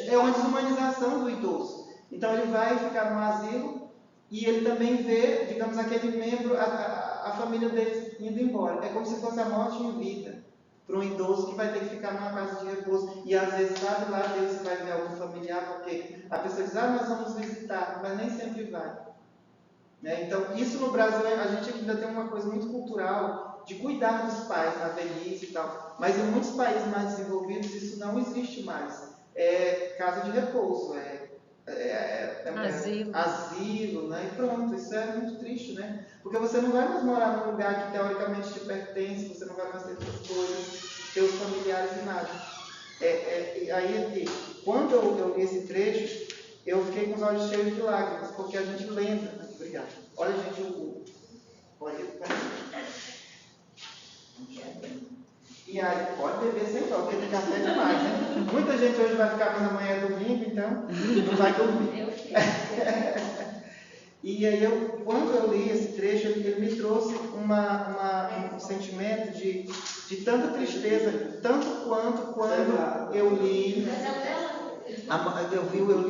é uma desumanização do idoso. Então, ele vai ficar no asilo e ele também vê, digamos, aquele membro, a família dele indo embora. É como se fosse a morte em vida para um idoso que vai ter que ficar numa casa de repouso. E às vezes, sabe lá Deus se vai ver algum familiar, porque a pessoa diz, nós vamos visitar, mas nem sempre vai. Né? Então, isso no Brasil, a gente ainda tem uma coisa muito cultural de cuidar dos pais na velhice e tal. Mas em muitos países mais desenvolvidos, isso não existe mais. É casa de repouso, asilo, né? E pronto, isso é muito triste, né? Porque você não vai mais morar num lugar que teoricamente te pertence, você não vai mais ter suas coisas, teus familiares e nada. Aí, quando eu li esse trecho, eu fiquei com os olhos cheios de lágrimas, porque a gente lembra. Obrigado. Olha, gente, e aí, pode beber sem dó, porque tem café demais, né? Muita gente hoje vai ficar quando amanhã é domingo, então não vai dormir. E aí, quando eu li esse trecho, ele me trouxe um sentimento de tanta tristeza, tanto quanto quando eu li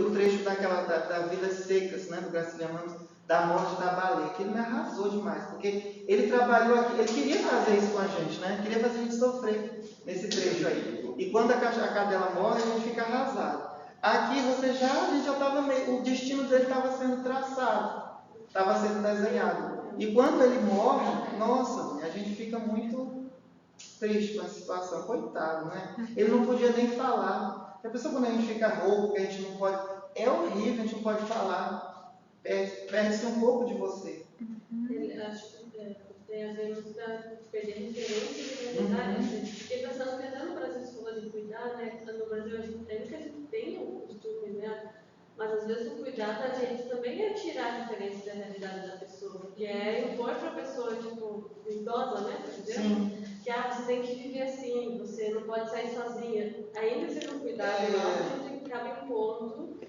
o trecho da Vidas Secas, né, do Graciliano Ramos, da morte da baleia, que ele me arrasou demais, porque ele trabalhou aqui, ele queria fazer isso com a gente, né? Queria fazer a gente sofrer nesse trecho aí. E quando a cadela morre, a gente fica arrasado. Aqui a gente já estava o destino dele estava sendo traçado, estava sendo desenhado. E quando ele morre, nossa, a gente fica muito triste com a situação, coitado, né? Ele não podia nem falar. A pessoa, quando a gente fica rouco, que a gente não pode, é horrível, a gente não pode falar. Perde-se um pouco de você. Acho que tem a ver muito da perder referência de realidade. Fiquei pensando que até no Brasil se falou de cuidar, né? No Brasil a gente tem o costume, né? Mas às vezes o cuidar da gente também é tirar a diferença da realidade da pessoa, porque impor para a pessoa, tipo, idosa, né? Por exemplo, que você tem que viver assim, você não pode sair sozinha. Ainda que seja um cuidado, a gente acaba impondo.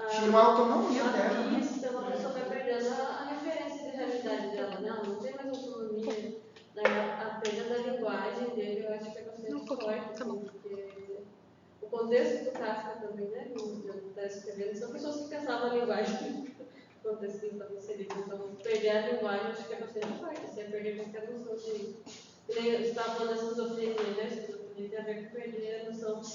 Tira uma autonomia dela. Isso, então a pessoa vai perdendo a referência de realidade dela, né? Ela não tem mais autonomia. A perda da linguagem dele, eu acho que é bastante forte, porque o contexto do Kafka também, né? Eu estava escrevendo, são pessoas que pensavam a linguagem no contexto que ele estava inserido. Então, perder a linguagem, acho que é bastante forte. Você perder qualquer noção de... Você estava falando da esquizofrenia, né? Esquizofrenia tem a ver com perder a noção da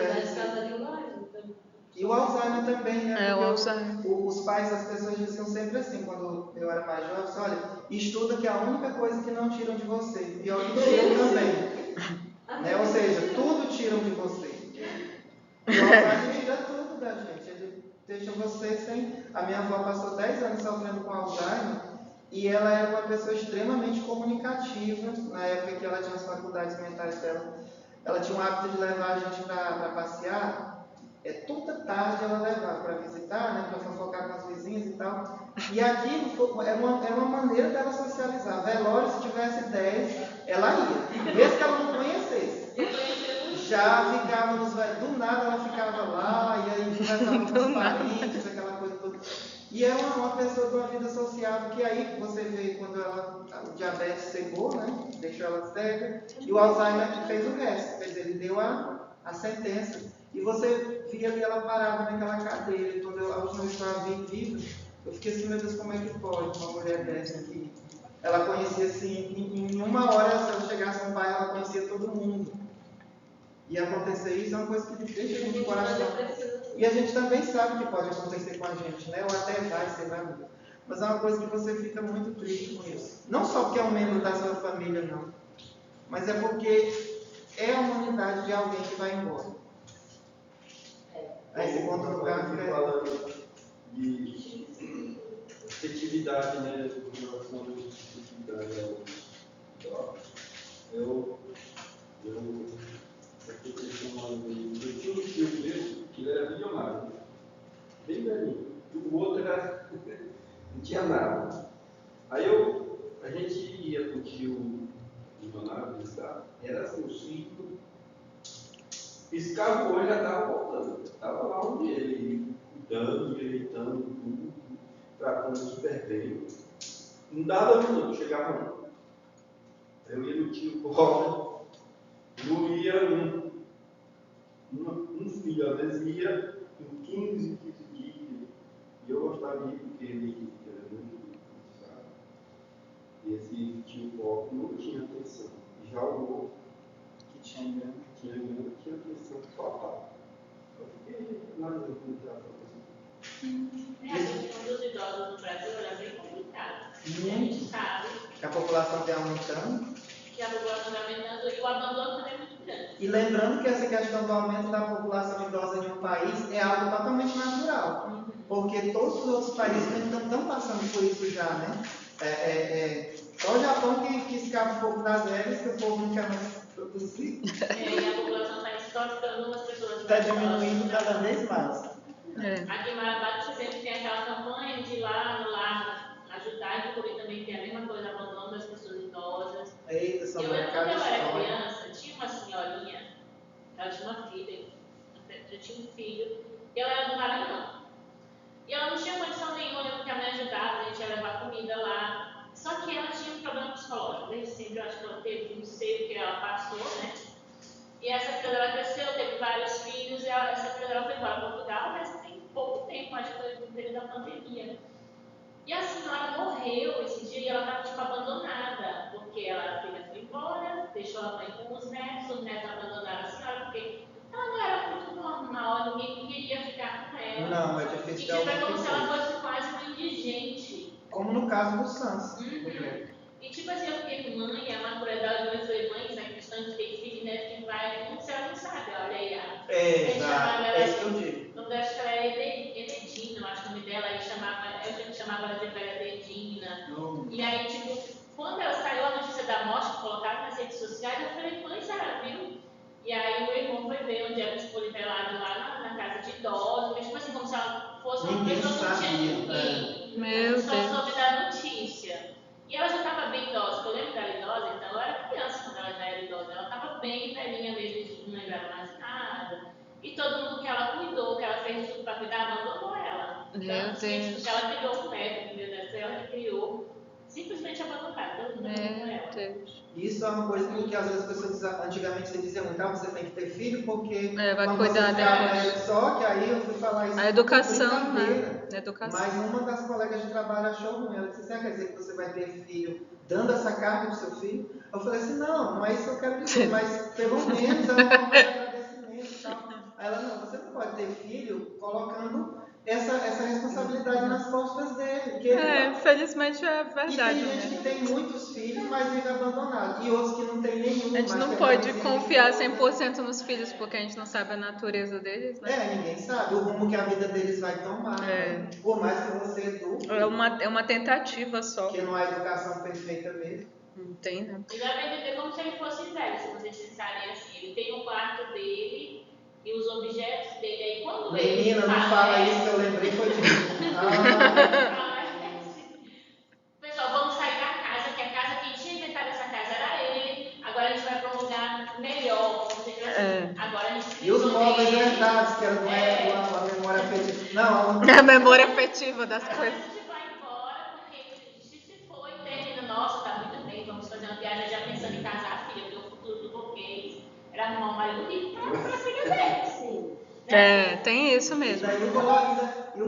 realidade por causa da linguagem. Então, e o Alzheimer também, né? O Alzheimer. Os pais, as pessoas diziam sempre assim, quando eu era mais jovem, assim, olha, estuda que é a única coisa que não tiram de você. E eu tiram também. Né? Ou seja, tudo tiram de você. O Alzheimer tira tudo da gente. Ele deixa você sem... A minha avó passou 10 anos sofrendo com Alzheimer e ela era uma pessoa extremamente comunicativa. Na época que ela tinha as faculdades mentais dela, ela tinha o hábito de levar a gente para passear. toda tarde ela levava para visitar, né, para fofocar com as vizinhas e tal. E aquilo era uma maneira dela socializar. Velório, se tivesse 10, ela ia, mesmo que ela não conhecesse. Já ficava do nada ela ficava lá, e aí conversava com os parentes, aquela coisa toda. E é uma pessoa de uma vida sociável, que aí você vê quando o diabetes cegou, né? Deixou ela cega, e o Alzheimer que fez o resto, quer dizer, ele deu a sentença. E você via ali ela parada naquela cadeira, e quando a última vez que eu a vi viva, eu fiquei assim, meu Deus, como é que pode uma mulher dessa aqui? Ela conhecia assim, em uma hora, se ela chegasse no bairro, ela conhecia todo mundo. E acontecer isso é uma coisa que deixa a gente no coração. E a gente também sabe que pode acontecer com a gente, né? Ou até vai ser na vida. Mas é uma coisa que você fica muito triste com isso. Não só porque é um membro da sua família, não. Mas é porque é a humanidade de alguém que vai embora. Aí, segundo lugar, falando de afetividade, né? Com relação à afetividade ao eu tinha um tio meu que ele era milionário, bem velhinho, e o outro era, não tinha nada. Aí a gente ia com o tio milionário visitar, era assim, o filho, piscava o olho e já estava voltando, estava lá onde ele, cuidando, endireitando tudo, tratando super bem. Não dava minuto, chegava um. Eu ia no tio pobre, não ia um filho, às vezes ia em 15 dias, e eu gostava de ir porque ele era muito rico, sabe? E esse tio pobre não tinha atenção. Já o outro, que tinha grana, tinha atenção total. Eu fiquei analisando como estava fazendo. A questão dos idosos no Brasil é bem complicada. A gente sabe que a população vem aumentando. que a população está aumentando e o abandono também é muito grande. E lembrando que essa questão do aumento da população idosa de um país é algo totalmente natural. Porque todos os outros países estão passando por isso já, né? Só o Japão que escapa um pouco das regras, que o povo não quer mais produzir. E a população está ficando umas pessoas. Está diminuindo cada vez mais. Aqui em Marabá, por exemplo, tem aquela campanha de ir lá no lar ajudar, e Curi também tem a mesma coisa, abandono das pessoas idosas. Eita, Eu lembro quando eu era criança, tinha uma senhorinha, ela tinha uma filha, já tinha um filho, e ela era do Maranhão. E ela não tinha condição nenhuma, porque a mãe ajudava, a gente ia levar comida lá. Só que ela tinha um problema psicológico, desde sempre eu acho que ela teve, não sei o que ela passou, né? E essa filha dela cresceu, teve vários filhos, e essa filha dela foi embora para Portugal, mas tem pouco tempo, acho que foi no período da pandemia. E a senhora morreu esse dia e ela estava tipo abandonada, porque a filha foi embora, deixou a mãe com os netos abandonaram a senhora, porque ela não era muito normal, ninguém queria ficar com ela. Não, é difícil. E tipo, é como se ela fosse quase uma indigente. Como no caso do Sans. E tipo assim, eu fiquei mãe, a maturidade da minha mãe, na questão de ter filho, né, que vai, como se ela não sabe, olha aí. É isso que eu digo. O nome dela, acho que ela era Enedina, eu acho que o nome dela, eu sempre chamava ela de velha Dedina. E aí, tipo, quando ela saiu a notícia da morte, colocaram nas redes sociais, eu falei, mãe, será, viu? E aí o meu irmão foi ver onde era tipo velado lá na casa de idosos, mas tipo assim, como se ela fosse uma pessoa que não tinha ninguém. Meu Deus. Só soube da notícia. E ela já estava bem idosa, porque eu lembro dela idosa, então eu era criança quando ela já era idosa. Ela estava bem velhinha mesmo, não lembrava mais nada. E todo mundo que ela cuidou, que ela fez tudo para cuidar, abandonou ela. Meu Deus. Deus. Ela criou um neto, meu Deus, ela que criou, simplesmente abandonaram, todo mundo abandonou ela. Deus. Isso é uma coisa que às vezes as pessoas antigamente se diziam muito, você tem que ter filho porque vai cuidar depois. Só que aí eu fui falar isso. A educação, né? Educação. Mas uma das colegas de trabalho achou ruim. Ela disse, quer dizer que você vai ter filho dando essa carga pro seu filho? Eu falei assim, não é isso que eu quero dizer, mas pelo menos ela vai ter agradecimento e tal. Aí ela, não, você não pode ter filho colocando essa responsabilidade nas costas dele. Infelizmente é verdade. E tem gente que tem muitos filhos, mas vive abandonado. E outros que não tem nenhum. A gente não pode confiar 100% nos filhos, porque a gente não sabe a natureza deles, né? Ninguém sabe o rumo que a vida deles vai tomar. Né? Por mais que você eduque. É uma tentativa só. Porque não há educação perfeita mesmo. Não tem, né? E dá pra entender como se ele fosse velho, se vocês pensarem assim. Ele tem o quarto dele e os objetos dele aí quando Menina, ele não fala isso que eu lembrei foi disso. Pessoal, vamos sair da casa, que a casa, quem tinha inventado essa casa era ele. Agora a gente vai para um lugar melhor. Agora a gente E os precisa móveis dele. herdados, que era do uma memória afetiva. Não, A memória afetiva das Agora coisas. a gente vai embora, porque se for e termina, nossa, tá muito bem, vamos fazer uma viagem já pensando em casar, filha, porque o futuro do burguês era arrumar um marido rico para a filha dele. Sim. É, tem isso e mesmo. daí iam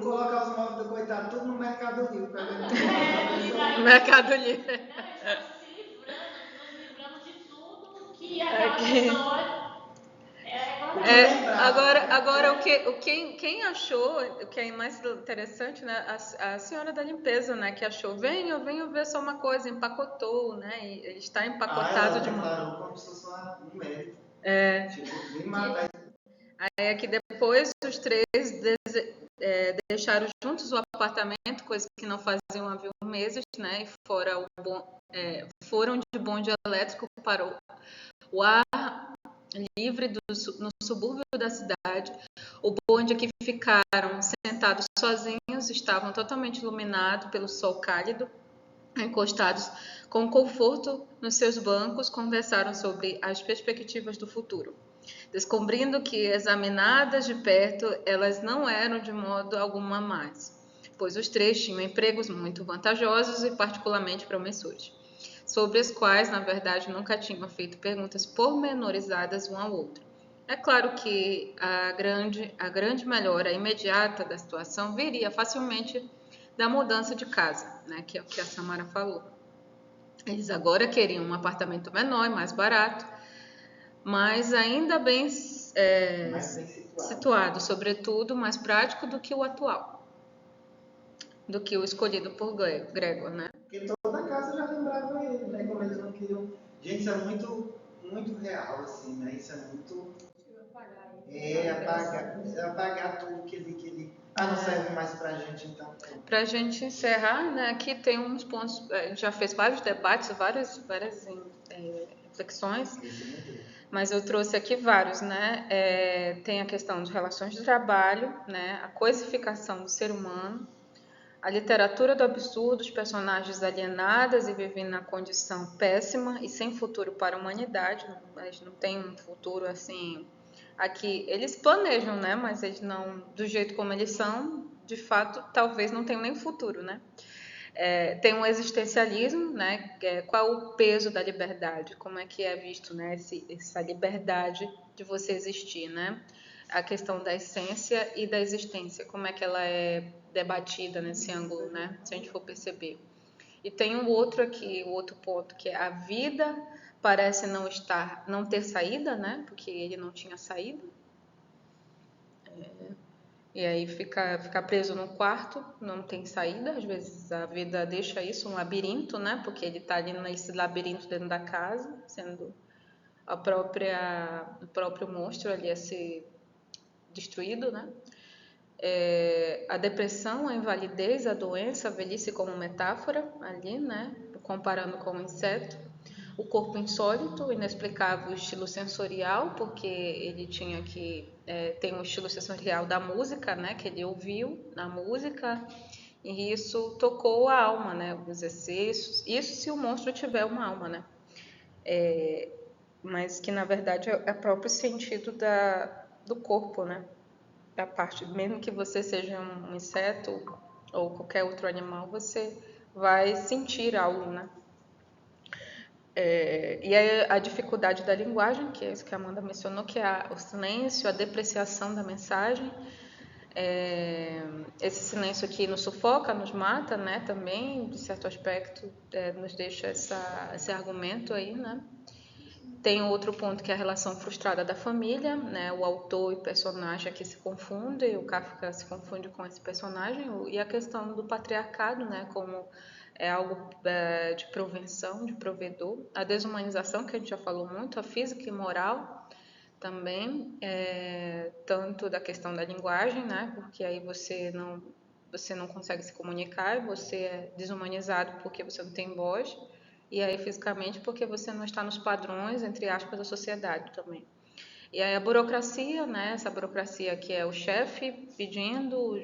colocar os móveis do coitado tudo no Mercado Livre para vender. Mercado Livre. Não, estamos nos livrando de tudo que aquela pessoa Agora quem achou, o que é mais interessante, né? A senhora da limpeza, né? Que achou, venho ver só uma coisa, empacotou, né? E ele está empacotado ela de uma. declarou como se fosse um mérito. Tipo, vim matar. Aí é que depois os três deixaram juntos o apartamento, coisa que não faziam havia meses, né? E foram de bonde elétrico para o ar livre no subúrbio da cidade. O bonde que ficaram sentados sozinhos, estavam totalmente iluminados pelo sol cálido, encostados com conforto nos seus bancos, conversaram sobre as perspectivas do futuro, descobrindo que, examinadas de perto, elas não eram de modo alguma más, pois os três tinham empregos muito vantajosos e particularmente promissores, sobre os quais, na verdade, nunca tinham feito perguntas pormenorizadas um ao outro. É claro que a grande melhora imediata da situação viria facilmente da mudança de casa, né, que é o que a Samara falou. Eles agora queriam um apartamento menor e mais barato, mas ainda bem, situado, sobretudo mais prático do que o atual, do que o escolhido por Gregor, né? Porque toda a casa já lembrava ele, né? Como eles não queriam. Gente, isso é muito, muito real, assim, né? Isso é muito. Apagar tudo que ele. Não serve mais pra gente, então. Para a gente encerrar, né? Aqui tem uns pontos. A gente já fez vários debates, várias reflexões, mas eu trouxe aqui vários, né? Tem a questão de relações de trabalho, né? A coisificação do ser humano, a literatura do absurdo, os personagens alienadas e vivendo na condição péssima e sem futuro para a humanidade. Eles não têm um futuro assim. Aqui eles planejam, né? Mas eles não, do jeito como eles são, de fato, talvez não tenham nem futuro, né? Tem um existencialismo, né? Qual o peso da liberdade? Como é que é visto, né? Essa liberdade de você existir, né? A questão da essência e da existência, como é que ela é debatida nesse ângulo, né? Se a gente for perceber. E tem um outro aqui, o outro ponto, que é a vida parece não ter saída, né? Porque ele não tinha saída. E aí ficar preso no quarto, não tem saída. Às vezes a vida deixa isso, um labirinto, né? Porque ele está ali nesse labirinto dentro da casa, sendo o próprio monstro ali a ser destruído, né? A depressão, a invalidez, a doença, a velhice como metáfora ali, né? Comparando com o inseto. O corpo insólito, inexplicável estilo sensorial, porque ele tinha que tem um estilo sensorial da música, né? Que ele ouviu na música e isso tocou a alma, né? Os excessos. Isso se o monstro tiver uma alma, né? Mas que na verdade é o próprio sentido do corpo, né? Da parte, mesmo que você seja um inseto ou qualquer outro animal, você vai sentir algo, né? E aí a dificuldade da linguagem, que é isso que a Amanda mencionou, que é o silêncio, a depreciação da mensagem. Esse silêncio aqui nos sufoca, nos mata, né? Também, de certo aspecto, nos deixa esse argumento aí, né? Tem outro ponto que é a relação frustrada da família, né? O autor e o personagem aqui se confundem, o Kafka se confunde com esse personagem, e a questão do patriarcado, né? Como é algo de provenção, de provedor, a desumanização, que a gente já falou muito, a física e moral também, tanto da questão da linguagem, né? Porque aí você não consegue se comunicar, você é desumanizado porque você não tem voz, e aí fisicamente porque você não está nos padrões, entre aspas, da sociedade também. E aí a burocracia, né? Essa burocracia que é o chefe pedindo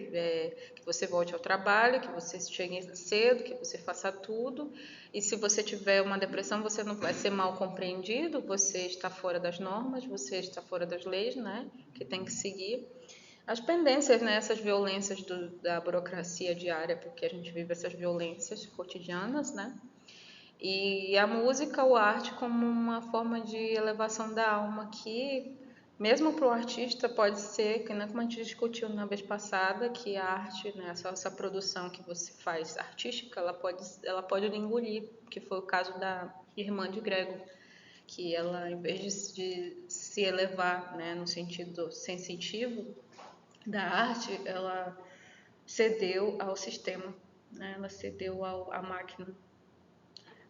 que você volte ao trabalho, que você chegue cedo, que você faça tudo. E se você tiver uma depressão, você não vai ser mal compreendido, você está fora das normas, você está fora das leis, né? Que tem que seguir. As pendências, né? Essas violências da burocracia diária, porque a gente vive essas violências cotidianas, né? E a música ou a arte como uma forma de elevação da alma que, mesmo para o artista, pode ser, que nem como a gente discutiu na vez passada, que a arte, né, essa produção que você faz artística, ela pode lhe engolir, que foi o caso da irmã de Grego, que ela, em vez de se elevar, né, no sentido sensitivo da arte, ela cedeu ao sistema, né, ela cedeu à máquina,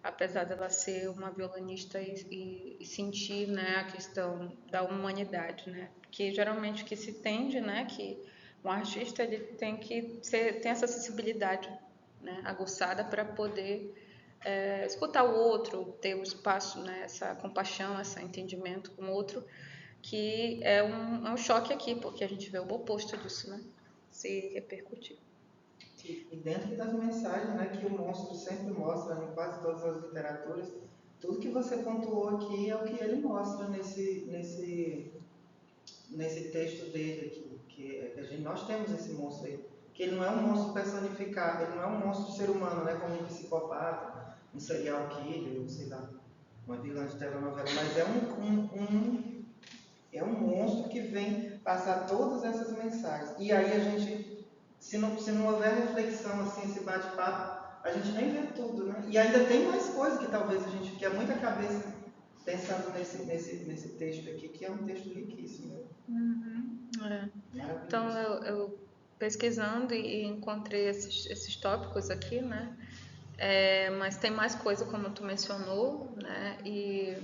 apesar dela ser uma violonista e sentir, né, a questão da humanidade, né, que geralmente o que se tende, né, que um artista ele tem que tem essa sensibilidade, né, aguçada para poder escutar o outro, ter o espaço, né, essa compaixão, esse entendimento com o outro, que é um choque aqui, porque a gente vê o oposto disso, né, se repercutir. E dentro das mensagens, né, que o monstro sempre mostra em quase todas as literaturas, tudo que você pontuou aqui é o que ele mostra nesse texto dele aqui, que nós temos esse monstro aí, que ele não é um monstro personificado, ele não é um monstro ser humano, né, como um psicopata, um serial killer, sei lá, uma vilã de telenovela, mas é um monstro que vem passar todas essas mensagens. E aí a gente, se não houver reflexão, assim, esse bate-papo, a gente nem vê tudo, né? E ainda tem mais coisa que talvez a gente, que é muita cabeça pensando nesse texto aqui, que é um texto riquíssimo. Então eu pesquisando e encontrei esses tópicos aqui, né? Mas tem mais coisa, como tu mencionou, né? E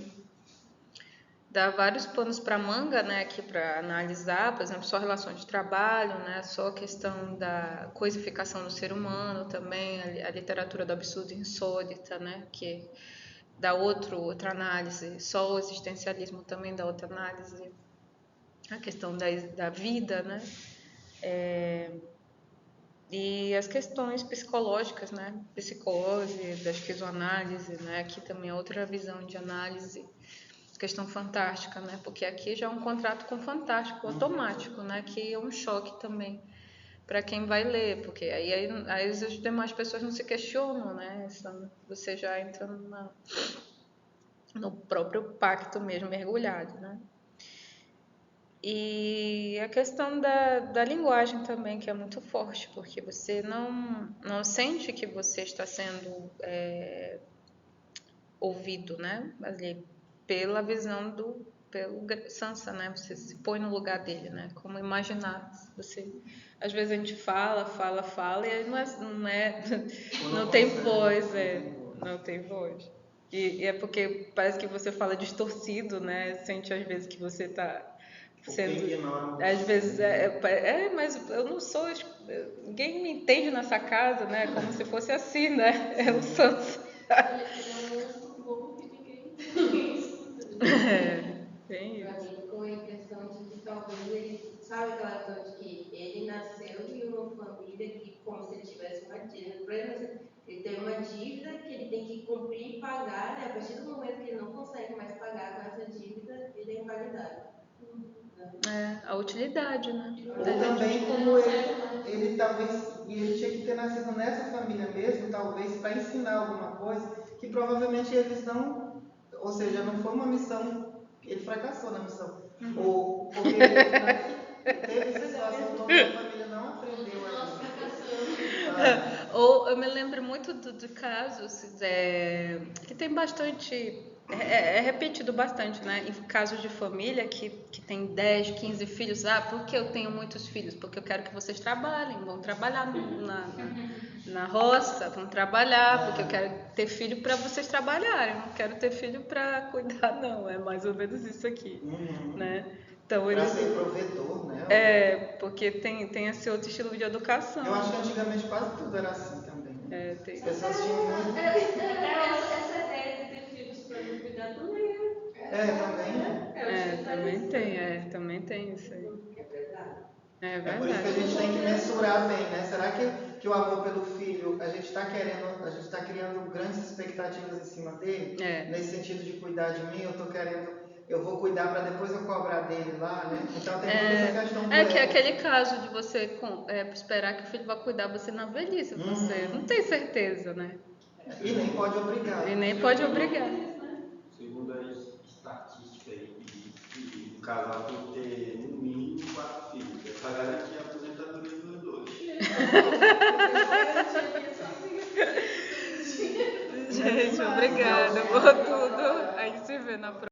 dá vários panos para manga, né? Aqui para analisar, por exemplo, só relações de trabalho, né? Só a questão da coisificação do ser humano também, a literatura do absurdo e insólita, né? Que dá outra análise, só o existencialismo também dá outra análise, a questão da vida, né? E as questões psicológicas, né? Psicose, da esquizoanálise, né? Aqui também é outra visão de análise, questão fantástica, né? Porque aqui já é um contrato com o fantástico automático, né? Que é um choque também para quem vai ler, porque aí as demais pessoas não se questionam, né? Você já entra no próprio pacto mesmo, mergulhado, né? E a questão da linguagem também, que é muito forte, porque você não sente que você está sendo ouvido, né? Ali, pela visão pelo Sansa, né? Você se põe no lugar dele, né? Como imaginar. Às vezes a gente fala e aí não tem voz, não tem voz. E é porque parece que você fala distorcido, né? Sente às vezes que você está sendo, às vezes mas eu não sou, ninguém me entende nessa casa, né? Como se fosse assim, né? É o Sansa. Ele é um monstro bom que ninguém escuta. Tem Pra isso. mim ficou a impressão de que talvez ele, sabe aquela questão de que ele nasceu em uma família que, como se ele tivesse uma dívida, por exemplo, ele tem uma dívida que ele tem que cumprir e pagar, e a partir do momento que ele não consegue mais pagar com essa dívida, ele é invalidado. A utilidade, né? Ou também como ele talvez, e ele tinha que ter nascido nessa família mesmo, talvez, para ensinar alguma coisa, que provavelmente eles não, ou seja, não foi uma missão, ele fracassou na missão. Ou porque teve essa situação toda e a família não aprendeu ainda. Ou eu me lembro muito de casos que tem bastante. É repetido bastante, né? Em casos de família que tem 10, 15 filhos. Ah, por que eu tenho muitos filhos? Porque eu quero que vocês trabalhem, vão trabalhar na roça, vão trabalhar, porque eu quero ter filho para vocês trabalharem, não quero ter filho para cuidar, não. É mais ou menos isso aqui, né? Então, Para ser provedor, né? Porque tem esse outro estilo de educação. Eu acho que antigamente quase tudo era assim também. Né? Tem. As pessoas tinham muito. Essa ideia de ter filhos para não cuidar também também. também tem isso aí. Que é pesado. É É por isso que a verdade. gente tem que mensurar bem, né? Será que o amor pelo filho, a gente está criando grandes expectativas em cima dele? É. Nesse sentido de cuidar de mim, eu vou cuidar para depois eu cobrar dele lá, né? Então tem toda essa questão do É que é ego. aquele caso de você esperar que o filho vá cuidar você na velhice. Você não tem certeza, né? E nem pode obrigar. E nem pode obrigar. Segundo a estatística aí, que diz que o casal tem que ter no mínimo 4 filhos. É para garantir a aposentadoria dos dois. Gente, obrigada por tudo. A gente se vê na próxima.